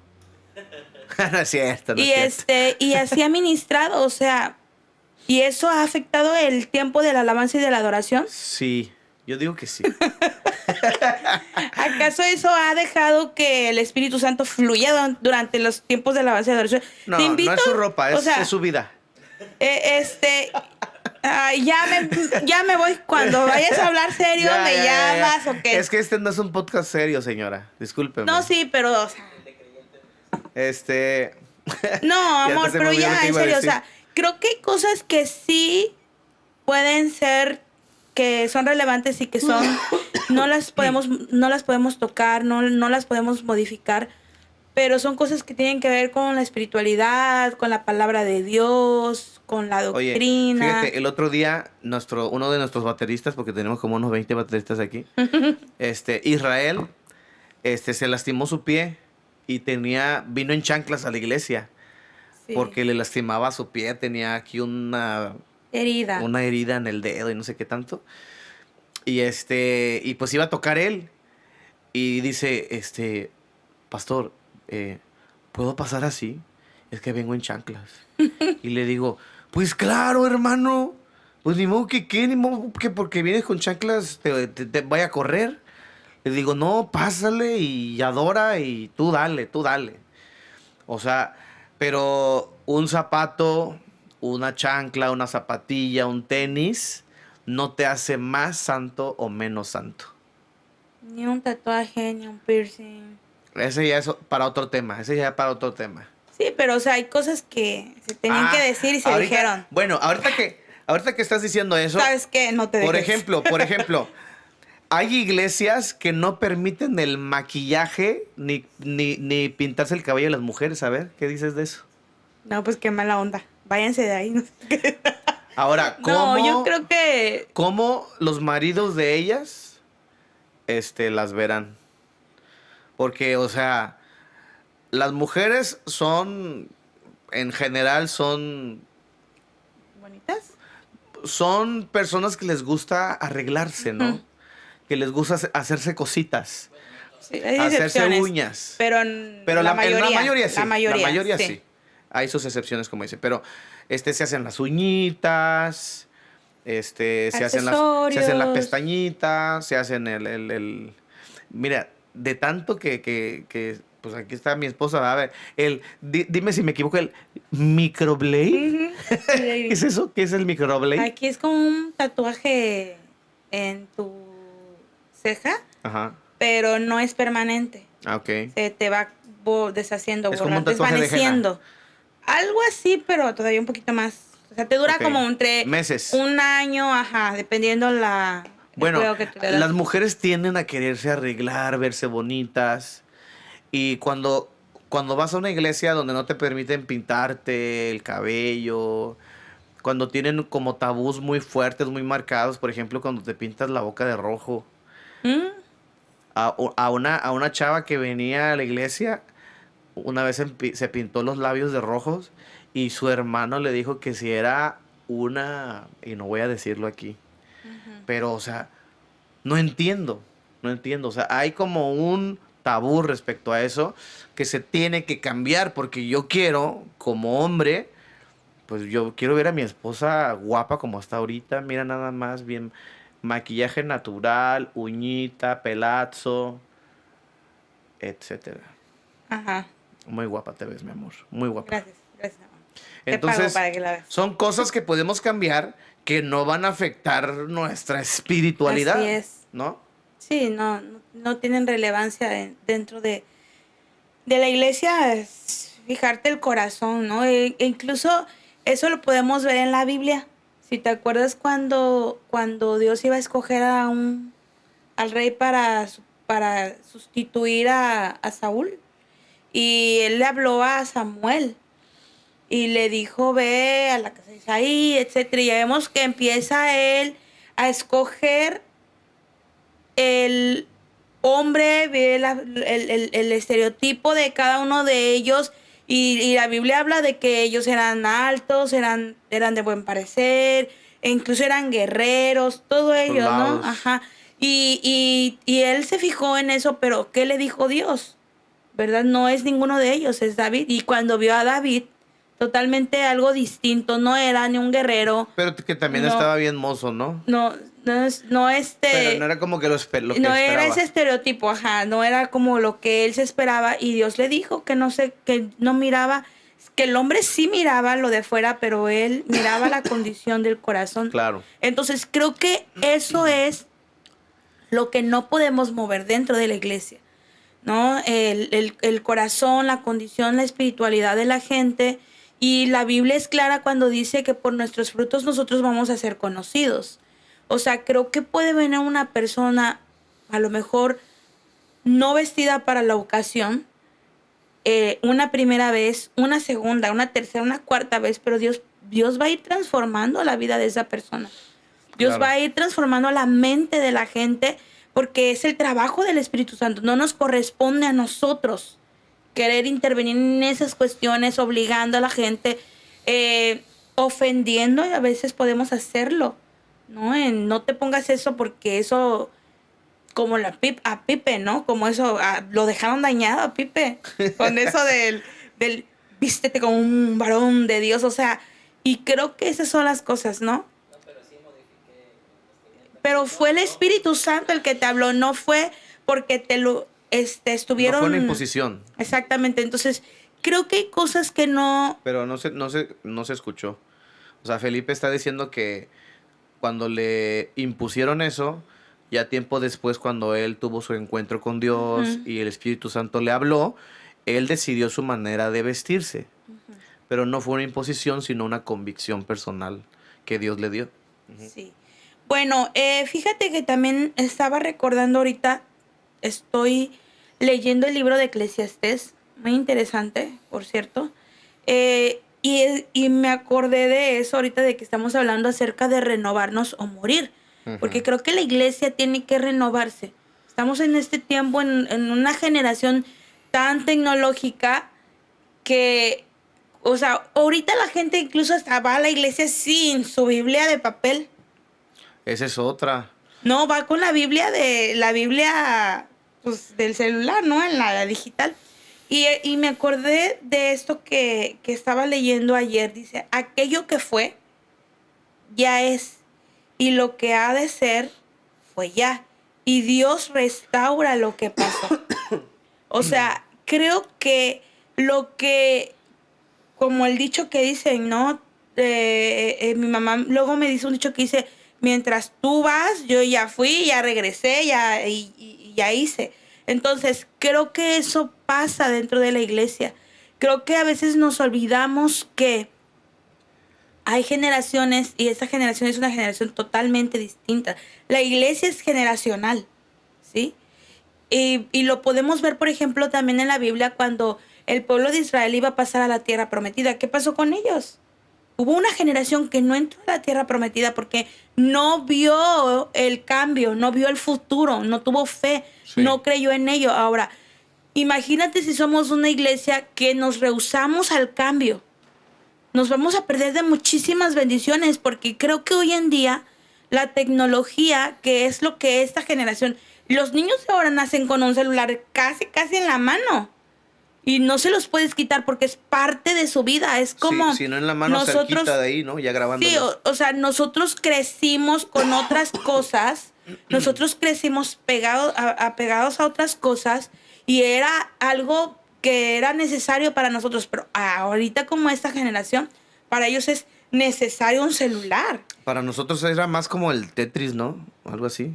No es cierto, no Y es cierto. y así ha ministrado, o sea, y eso ha afectado el tiempo de la alabanza y de la adoración. Sí, Yo digo que sí. ¿Acaso eso ha dejado que el Espíritu Santo fluya durante los tiempos de alabanza y adoración? No, Te invito, no es su ropa, o sea, es su vida. ya me voy. Cuando vayas a hablar serio, Ya, me ya, ya. llamas o qué. Es que este no es un podcast serio, señora. Discúlpeme. No, sí, pero, o sea, Este. no, Ya amor, se me pero olvidó lo ya, que en iba a serio, o decir. sea, creo que hay cosas que sí pueden ser, que son relevantes y que son, no las podemos tocar, no las podemos modificar, pero son cosas que tienen que ver con la espiritualidad, con la palabra de Dios, con la Oye, doctrina. fíjate, el otro día, uno de nuestros bateristas, porque tenemos como unos 20 bateristas aquí, Israel, se lastimó su pie y vino en chanclas a la iglesia, Sí, porque le lastimaba su pie, tenía aquí herida. una herida en el dedo y no sé qué tanto. Y pues iba a tocar él. Y dice, pastor, ¿puedo pasar así? Es que vengo en chanclas. Y le digo, pues claro, hermano. Pues ni modo ni modo que porque vienes con chanclas te vaya a correr. Le digo, no, pásale y adora y tú dale, tú dale. O sea, pero un zapato, una chancla, una zapatilla, un tenis, no te hace más santo o menos santo. Ni un tatuaje, ni un piercing. Ese ya es para otro tema, ese ya es para otro tema. Sí, pero o sea, hay cosas que se tenían que decir y se dijeron. Bueno, ahorita que estás diciendo eso, ¿Sabes qué? No te dejes. por ejemplo, hay iglesias que no permiten el maquillaje ni pintarse el cabello de las mujeres. A ver, ¿qué dices de eso? No, pues qué mala onda. Váyanse de ahí. No sé qué. Ahora, No, yo creo que ¿cómo los maridos de ellas, las verán? Porque, o sea, las mujeres en general, bonitas. son personas que les gusta arreglarse, ¿no? Ujú. Que les gusta hacerse cositas, Sí, hay hacerse excepciones, uñas. pero La mayoría sí. La mayoría sí. sí. Hay sus excepciones, como dice. Pero se hacen las uñitas, se hacen las Accesorios. pestañitas, se hacen Mira, de tanto pues aquí está mi esposa, a ver, dime si me equivoco, el microblade. Ujú. ¿Qué es eso? ¿Qué es el microblade? Aquí es como un tatuaje en tu ceja, Ajá. pero no es permanente. Ah, ok. Se te va deshaciendo, Es como un tatuaje de henna. desvaneciendo. Algo así, pero todavía un poquito más. O sea, te dura Ok. como entre Meses. un año, ajá, dependiendo el Bueno, cuidado que tú le das. las mujeres tienden a quererse arreglar, verse bonitas. Y cuando vas a una iglesia donde no te permiten pintarte el cabello, cuando tienen como tabús muy fuertes, muy marcados, por ejemplo, cuando te pintas la boca de rojo. ¿Mm? A una chava que venía a la iglesia, una vez se pintó los labios de rojos y su hermano le dijo que si era y no voy a decirlo aquí, pero, o sea, no entiendo, o sea, hay como un tabú respecto a eso que se tiene que cambiar porque yo quiero, como hombre, pues yo quiero ver a mi esposa guapa como está ahorita, mira nada más, bien, maquillaje natural, uñita, pelazo, etcétera. Ajá. Muy guapa te ves, mi amor, muy guapa. Gracias, gracias. Amor. Entonces, te pago para que la veas. son cosas que podemos cambiar que no van a afectar nuestra espiritualidad. Así es. ¿No? Sí, no tienen relevancia dentro de la iglesia. Es fijarte el corazón, ¿no? E incluso eso lo podemos ver en la Biblia. Si te acuerdas cuando Dios iba a escoger al rey para sustituir a Saúl, y él le habló a Samuel y le dijo, ve a la casa de Isaí, etcétera. Y ya vemos que empieza él a escoger el hombre, ve el estereotipo de cada uno de ellos. Y la Biblia habla de que ellos eran altos, eran de buen parecer, e incluso eran guerreros, todo ello, Soldados. ¿no? Ajá. Y él se fijó en eso, pero ¿qué le dijo Dios? ¿Verdad? No es ninguno de ellos, es David. Y cuando vio a David, totalmente algo distinto, no era ni un guerrero. Pero que también No. estaba bien mozo, ¿no? No, Pero no era como que lo que no era esperaba. ese estereotipo, ajá, no era como lo que él se esperaba, y Dios le dijo que que no miraba, que el hombre sí miraba lo de fuera, pero él miraba la condición del corazón. Claro. Entonces creo que eso es lo que no podemos mover dentro de la iglesia, ¿no? El corazón, la condición, la espiritualidad de la gente. Y la Biblia es clara cuando dice que por nuestros frutos nosotros vamos a ser conocidos. O sea, creo que puede venir una persona, a lo mejor no vestida para la ocasión, una primera vez, una segunda, una tercera, una cuarta vez, pero Dios va a ir transformando la vida de esa persona. Dios Claro. va a ir transformando la mente de la gente, porque es el trabajo del Espíritu Santo. No nos corresponde a nosotros querer intervenir en esas cuestiones, obligando a la gente, ofendiendo, y a veces podemos hacerlo, ¿no? No te pongas eso porque eso, como a Pipe, ¿no? Como eso, lo dejaron dañado a Pipe, con eso del vístete como un varón de Dios, o sea, y creo que esas son las cosas, ¿no? Pero fue el Espíritu Santo el que te habló, no fue porque estuvieron... No fue una imposición. Exactamente, entonces creo que hay cosas que no... Pero no se escuchó. O sea, Felipe está diciendo que cuando le impusieron eso, ya tiempo después, cuando él tuvo su encuentro con Dios y el Espíritu Santo le habló, él decidió su manera de vestirse. Pero no fue una imposición, sino una convicción personal que Dios le dio. Sí. Bueno, fíjate que también estaba recordando ahorita, estoy leyendo el libro de Eclesiastés, muy interesante, por cierto, y me acordé de eso ahorita, de que estamos hablando acerca de renovarnos o morir, porque creo que la iglesia tiene que renovarse. Estamos en este tiempo, en una generación tan tecnológica que, o sea, ahorita la gente incluso hasta va a la iglesia sin su Biblia de papel. Esa es otra. No, va con la Biblia pues, del celular, ¿no? En la digital. Y me acordé de esto que estaba leyendo ayer. Dice, aquello que fue, ya es. Y lo que ha de ser, fue ya. Y Dios restaura lo que pasó. O sea, creo que como el dicho que dicen, ¿no? Mi mamá luego me dice un dicho que dice, mientras tú vas, yo ya fui, ya regresé, y ya hice. Entonces, creo que eso pasa dentro de la iglesia. Creo que a veces nos olvidamos que hay generaciones, y esta generación es una generación totalmente distinta. La iglesia es generacional, ¿sí? Y lo podemos ver, por ejemplo, también en la Biblia, cuando el pueblo de Israel iba a pasar a la tierra prometida. ¿Qué pasó con ellos? Hubo una generación que no entró a la tierra prometida porque no vio el cambio, no vio el futuro, no tuvo fe, Sí. no creyó en ello. Ahora, imagínate si somos una iglesia que nos rehusamos al cambio. Nos vamos a perder de muchísimas bendiciones, porque creo que hoy en día la tecnología, que es lo que esta generación, los niños ahora nacen con un celular casi en la mano. Y no se los puedes quitar porque es parte de su vida. Es como... Sí, si no en la mano, cerquita de ahí, ¿no? Ya grabándolo. Sí, o sea, nosotros crecimos con otras cosas. Nosotros crecimos apegados a otras cosas. Y era algo que era necesario para nosotros. Pero ahorita, como esta generación, para ellos es necesario un celular. Para nosotros era más como el Tetris, ¿no? Algo así.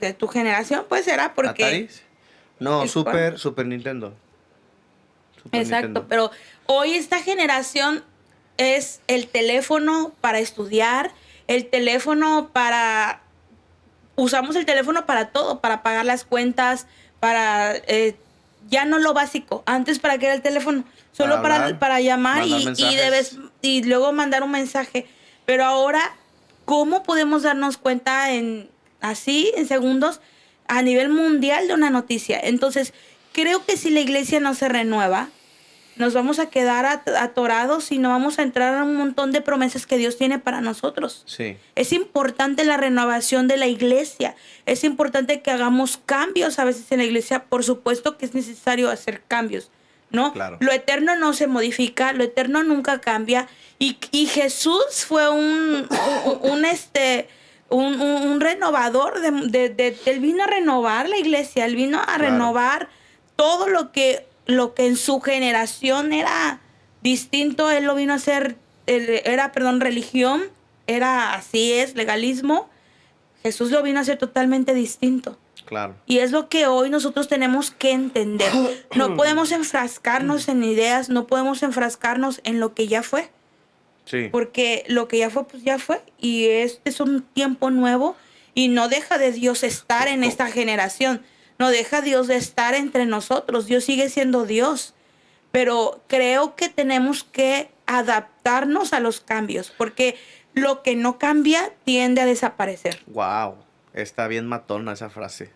De tu generación, pues era porque... ¿Atari? No, ¿El Super Nintendo. Super Exacto, Nintendo. pero hoy esta generación es el teléfono para estudiar, el teléfono para... Usamos el teléfono para todo, para pagar las cuentas, para... ya no lo básico. Antes, ¿para qué era el teléfono? Solo Para hablar, para llamar mandar y mensajes. y luego mandar un mensaje. Pero ahora, ¿cómo podemos darnos cuenta en segundos, a nivel mundial, de una noticia? Entonces, creo que si la iglesia no se renueva, nos vamos a quedar atorados y no vamos a entrar a un montón de promesas que Dios tiene para nosotros. Sí. Es importante la renovación de la iglesia. Es importante que hagamos cambios a veces en la iglesia. Por supuesto que es necesario hacer cambios, ¿no? Claro. Lo eterno no se modifica, lo eterno nunca cambia. Y Jesús fue un renovador, él vino a renovar la iglesia, él vino a Claro. renovar todo lo que en su generación era distinto, él lo vino a hacer, religión, era así es, legalismo. Jesús lo vino a hacer totalmente distinto. Claro. Y es lo que hoy nosotros tenemos que entender. No podemos enfrascarnos en ideas, no podemos enfrascarnos en lo que ya fue. Sí. Porque lo que ya fue, pues ya fue. Y este es un tiempo nuevo y no deja de Dios estar en esta generación. No deja Dios de estar entre nosotros. Dios sigue siendo Dios. Pero creo que tenemos que adaptarnos a los cambios. Porque lo que no cambia tiende a desaparecer. Wow. Está bien matona esa frase.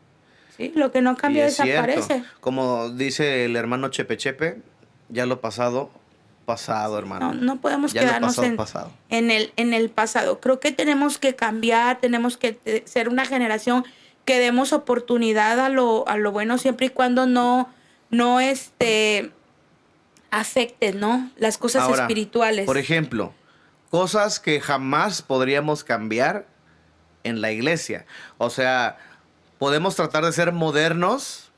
¿Sí? Lo que no Y cambia es desaparece. cierto. Como dice el hermano Chepe Chepe, ya lo pasado, hermano. No podemos Ya lo quedarnos pasado. en el pasado. Creo que tenemos que cambiar, tenemos que ser una generación que demos oportunidad a lo bueno siempre y cuando no afecte, ¿no? Las cosas Ahora, espirituales. por ejemplo, cosas que jamás podríamos cambiar en la iglesia. O sea, ¿podemos tratar de ser modernos?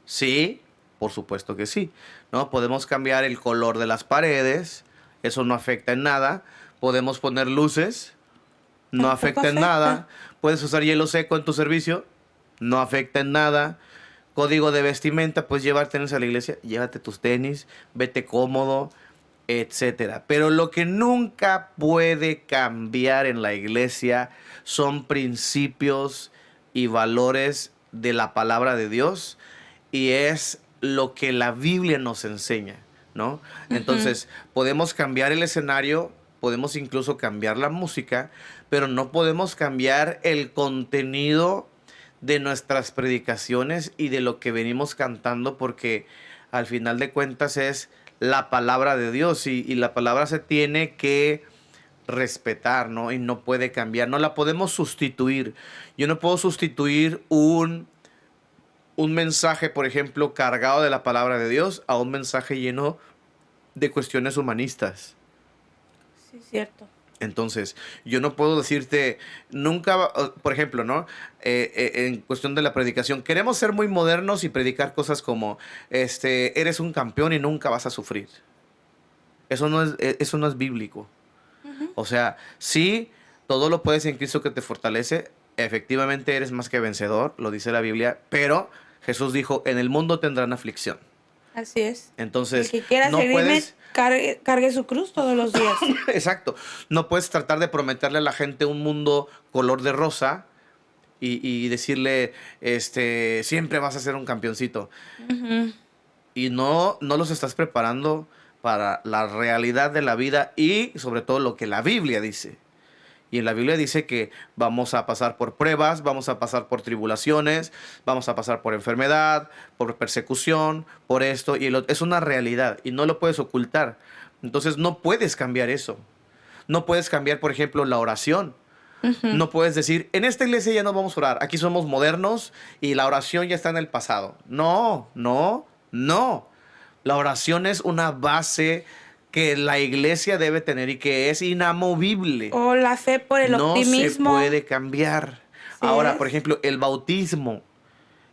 Sí, por supuesto que sí. ¿No? Podemos cambiar el color de las paredes, eso no afecta en nada. Podemos poner luces, no Tampoco afecta en afecta. nada. Puedes usar hielo seco en tu servicio, no afecta en nada. Código de vestimenta, puedes llevar tenis a la iglesia, llévate tus tenis, vete cómodo, etcétera. Pero lo que nunca puede cambiar en la iglesia son principios y valores de la palabra de Dios, y es lo que la Biblia nos enseña, ¿no? Entonces, podemos cambiar el escenario, podemos incluso cambiar la música, pero no podemos cambiar el contenido de nuestras predicaciones y de lo que venimos cantando, porque al final de cuentas es la palabra de Dios, y la palabra se tiene que respetar, ¿no? Y no puede cambiar, no la podemos sustituir. Yo no puedo sustituir un mensaje, por ejemplo, cargado de la palabra de Dios a un mensaje lleno de cuestiones humanistas. Sí, cierto. Entonces, yo no puedo decirte nunca, por ejemplo, ¿no? En cuestión de la predicación, queremos ser muy modernos y predicar cosas como, eres un campeón y nunca vas a sufrir. Eso no es bíblico. O sea, sí, todo lo puedes en Cristo que te fortalece. Efectivamente eres más que vencedor, lo dice la Biblia, pero Jesús dijo, en el mundo tendrán aflicción. Así es. Entonces, el que quiera no seguirme, puedes... cargue su cruz todos los días. Exacto. No puedes tratar de prometerle a la gente un mundo color de rosa y decirle, siempre vas a ser un campeoncito. Y no los estás preparando para la realidad de la vida y sobre todo lo que la Biblia dice. Y en la Biblia dice que vamos a pasar por pruebas, vamos a pasar por tribulaciones, vamos a pasar por enfermedad, por persecución, por esto y es una realidad y no lo puedes ocultar. Entonces no puedes cambiar eso. No puedes cambiar, por ejemplo, la oración. No puedes decir, en esta iglesia ya no vamos a orar, aquí somos modernos y la oración ya está en el pasado. No. La oración es una base que la iglesia debe tener y que es inamovible. O la fe por el optimismo. No se puede cambiar. Sí Ahora, es. por ejemplo, el bautismo.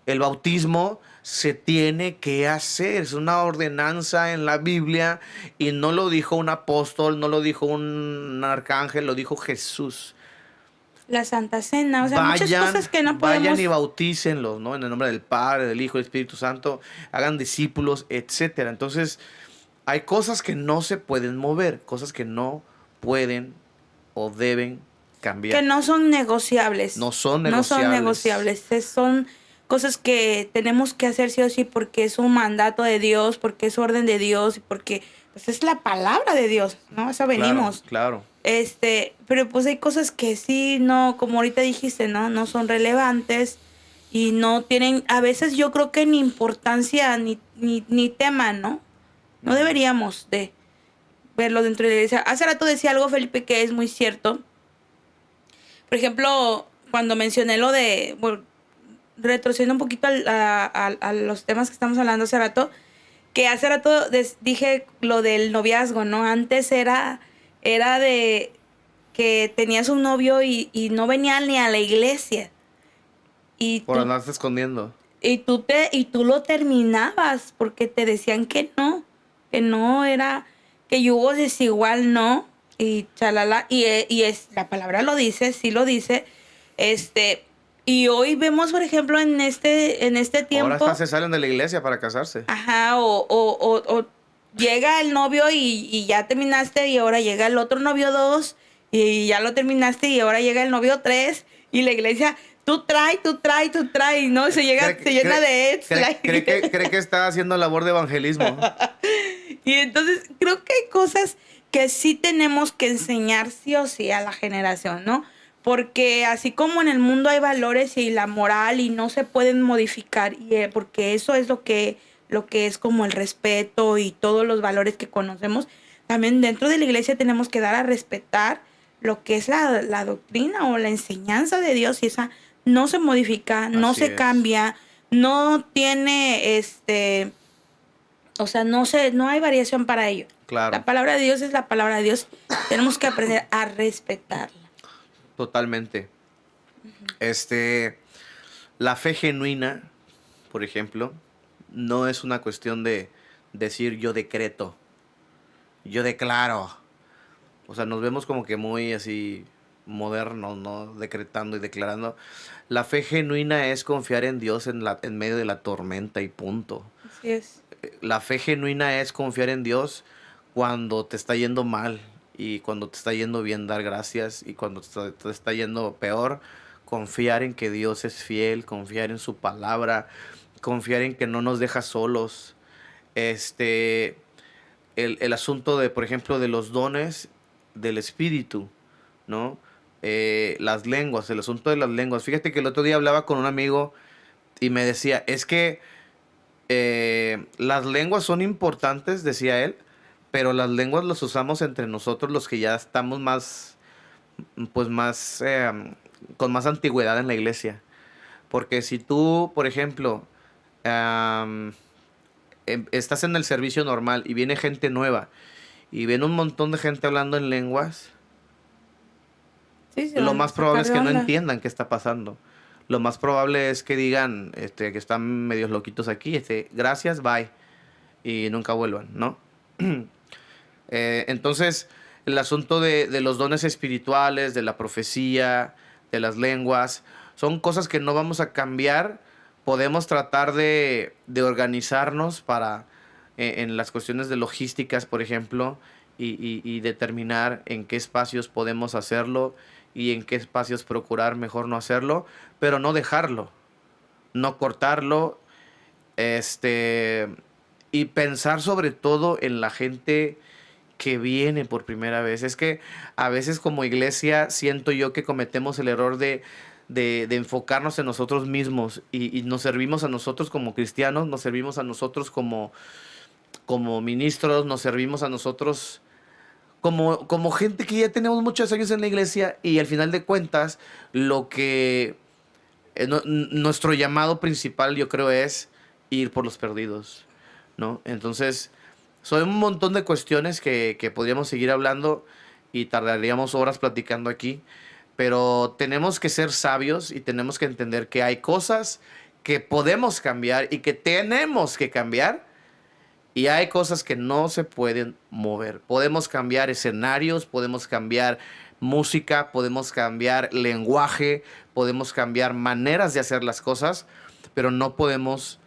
El bautismo se tiene que hacer. Es una ordenanza en la Biblia y no lo dijo un apóstol, no lo dijo un arcángel, lo dijo Jesús. La Santa Cena, o sea, muchas cosas que no podemos... Vayan y bautícenlos, ¿no? En el nombre del Padre, del Hijo y del Espíritu Santo. Hagan discípulos, etcétera. Entonces, hay cosas que no se pueden mover, cosas que no pueden o deben cambiar. Que no son negociables. No son No son negociables. negociables. Son cosas que tenemos que hacer sí o sí porque es un mandato de Dios, porque es orden de Dios y porque pues, es la palabra de Dios, ¿no? Eso venimos. Claro. Pero pues hay cosas que sí, no, como ahorita dijiste, ¿no? No son relevantes y no tienen, a veces yo creo que ni importancia ni tema, ¿no? No deberíamos de verlo dentro de la iglesia. Hace rato decía algo, Felipe, que es muy cierto. Por ejemplo, cuando mencioné lo de, bueno, retrocediendo un poquito a los temas que estamos hablando hace rato, que hace rato dije lo del noviazgo, ¿no? Antes era de que tenías un novio y no venía ni a la iglesia. Y Por tú, andarse escondiendo. y tú lo terminabas porque te decían que no era, que yugo desigual no, y chalala, y es, la palabra lo dice, sí lo dice, este, y hoy vemos, por ejemplo, en este Ahora hasta tiempo, se salen de la iglesia para casarse. ajá, o llega el novio y ya terminaste, y ahora llega el otro novio 2 y ya lo terminaste, y ahora llega el novio 3 y la iglesia, tú trae, ¿no? Se llena de ex la Cree que está haciendo labor de evangelismo. Y entonces creo que hay cosas que sí tenemos que enseñar sí o sí a la generación, ¿no? Porque así como en el mundo hay valores y la moral y no se pueden modificar, porque eso es lo que es como el respeto y todos los valores que conocemos, también dentro de la iglesia tenemos que dar a respetar lo que es la doctrina o la enseñanza de Dios, y esa no se modifica, no Así se es. cambia, no tiene o sea, no hay variación para ello. La Claro, palabra de Dios es la palabra de Dios. Tenemos que aprender a respetarla. totalmente. Este, la fe genuina, por ejemplo, no es una cuestión de decir yo decreto, yo declaro. O sea, nos vemos como que muy así modernos, ¿no? Decretando y declarando. La fe genuina es confiar en Dios en medio de la tormenta y punto. Así es. La fe genuina es confiar en Dios cuando te está yendo mal y cuando te está yendo bien dar gracias y cuando te está yendo peor, confiar en que Dios es fiel, confiar en su palabra, confiar en que no nos deja solos. Este, el asunto de, por ejemplo, de los dones del Espíritu, ¿no? Las lenguas, el asunto de las lenguas. Fíjate que el otro día hablaba con un amigo y me decía, es que las lenguas son importantes, decía él, pero las lenguas las usamos entre nosotros los que ya estamos más, pues más, con más antigüedad en la iglesia. Porque si tú, por ejemplo, am, estás en el servicio normal y viene gente nueva y ven un montón de gente hablando en lenguas, Sí, se lo van a más probable sacar es de que no onda. entiendan qué está pasando. Lo más probable es que digan, que están medios loquitos aquí, gracias, bye, y nunca vuelvan, ¿no? Entonces, el asunto de los dones espirituales, de la profecía, de las lenguas, son cosas que no vamos a cambiar. Podemos tratar de organizarnos para, en las cuestiones de logísticas, por ejemplo, y determinar en qué espacios podemos hacerlo y en qué espacios procurar mejor no hacerlo, pero no dejarlo, no cortarlo, este, y pensar sobre todo en la gente que viene por primera vez. Es que a veces como iglesia siento yo que cometemos el error de enfocarnos en nosotros mismos y nos servimos a nosotros como cristianos, nos servimos a nosotros como ministros, nos servimos a nosotros como gente que ya tenemos muchos años en la iglesia y al final de cuentas lo que nuestro llamado principal yo creo es ir por los perdidos, ¿no? Entonces, son un montón de cuestiones que podríamos seguir hablando y tardaríamos horas platicando aquí, pero tenemos que ser sabios y tenemos que entender que hay cosas que podemos cambiar y que tenemos que cambiar y hay cosas que no se pueden mover. Podemos cambiar escenarios, podemos cambiar música, podemos cambiar lenguaje, podemos cambiar maneras de hacer las cosas, pero no podemos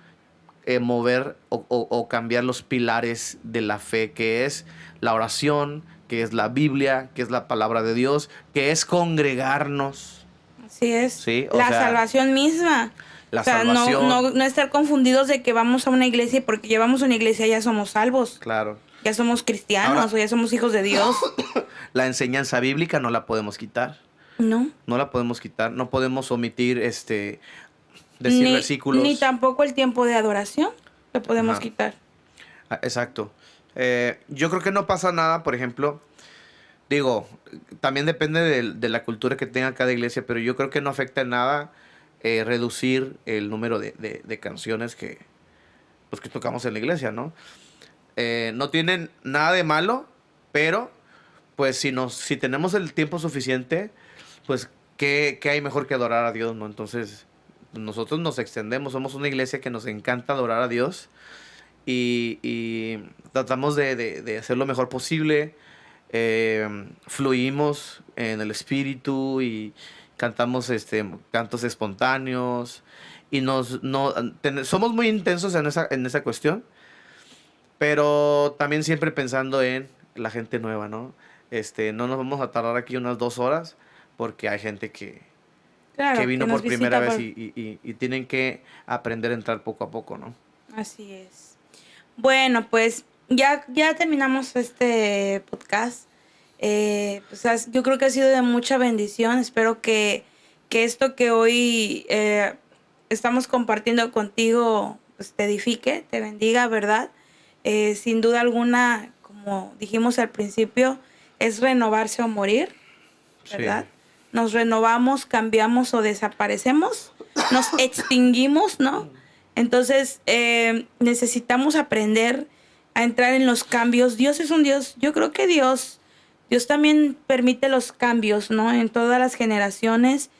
mover o cambiar los pilares de la fe, que es la oración, que es la Biblia, que es la palabra de Dios, que es congregarnos, Así es. ¿sí? O La sea, salvación misma. O la sea, salvación, no estar confundidos de que vamos a una iglesia y porque llevamos a una iglesia ya somos salvos, claro. ya somos cristianos Ahora, o ya somos hijos de Dios. la enseñanza bíblica no la podemos quitar. No. No la podemos quitar, no podemos omitir decir Ni versículos. tampoco el tiempo de adoración lo podemos Ajá, quitar. exacto. Yo creo que no pasa nada, por ejemplo, digo, también depende de la cultura que tenga cada iglesia, pero yo creo que no afecta en nada reducir el número de canciones pues, que tocamos en la iglesia, ¿no? No tienen nada de malo, pero pues si tenemos el tiempo suficiente, pues ¿qué hay mejor que adorar a Dios, no? Entonces, nosotros nos extendemos, somos una iglesia que nos encanta adorar a Dios y tratamos de hacer lo mejor posible. Fluimos en el espíritu y cantamos cantos espontáneos y somos muy intensos en esa cuestión, pero también siempre pensando en la gente nueva, ¿no? No nos vamos a tardar aquí unas 2 horas porque hay gente que Claro, vino que nos por primera visita vez y tienen que aprender a entrar poco a poco, ¿no? Así es. Bueno, pues ya terminamos este podcast. Yo creo que ha sido de mucha bendición. Espero que esto que hoy estamos compartiendo contigo pues, te edifique, te bendiga, ¿verdad? Sin duda alguna, como dijimos al principio, es renovarse o morir, ¿verdad? Sí. Nos renovamos, cambiamos o desaparecemos, nos extinguimos, ¿no? Entonces necesitamos aprender a entrar en los cambios. Dios es un Dios, yo creo que Dios también permite los cambios, ¿no? En todas las generaciones.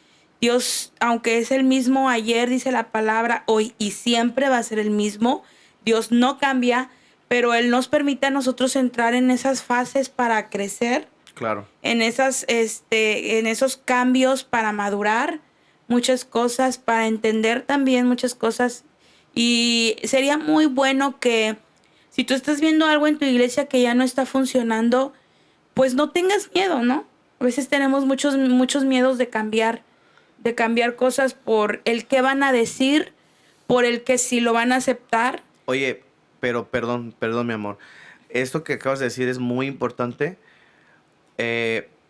Dios, aunque es el mismo ayer, dice la palabra, hoy y siempre va a ser el mismo. Dios no cambia, pero Él nos permite a nosotros entrar en esas fases para crecer. Claro. En esos cambios para madurar muchas cosas, para entender también muchas cosas. Y sería muy bueno que si tú estás viendo algo en tu iglesia que ya no está funcionando, pues no tengas miedo, ¿no? A veces tenemos muchos miedos de cambiar cosas por el que van a decir, por el que si lo van a aceptar. Oye, pero perdón, mi amor. Esto que acabas de decir es muy importante.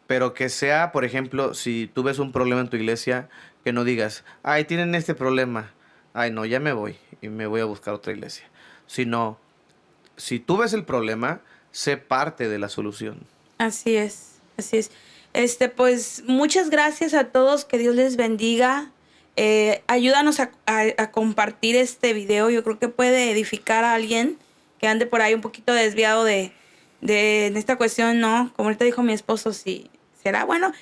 Pero que sea, por ejemplo, si tú ves un problema en tu iglesia, que no digas, ay, tienen este problema, ay, no, ya me voy y me voy a buscar otra iglesia. Sino, si tú ves el problema, sé parte de la solución. Así es, así es. Pues muchas gracias a todos, que Dios les bendiga. Ayúdanos a compartir este video. Yo creo que puede edificar a alguien que ande por ahí un poquito desviado en esta cuestión, ¿no? Como ahorita dijo mi esposo, si será bueno,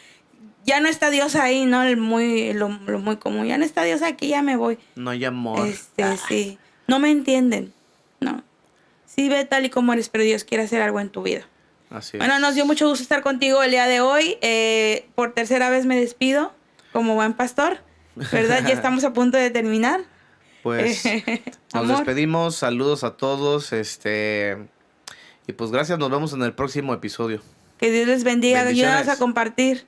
ya no está Dios ahí, ¿no? Lo muy común, ya no está Dios aquí, ya me voy. No hay amor. Sí, no me entienden, no. Sí, ve tal y como eres, pero Dios quiere hacer algo en tu vida. Así Bueno, es. nos dio mucho gusto estar contigo el día de hoy. Por tercera vez me despido como buen pastor, ¿verdad? Ya estamos a punto de terminar. Pues nos Amor. despedimos, saludos a todos, y pues gracias, nos vemos en el próximo episodio. Que Dios les bendiga. Bendiciones. Ayúdanos a compartir.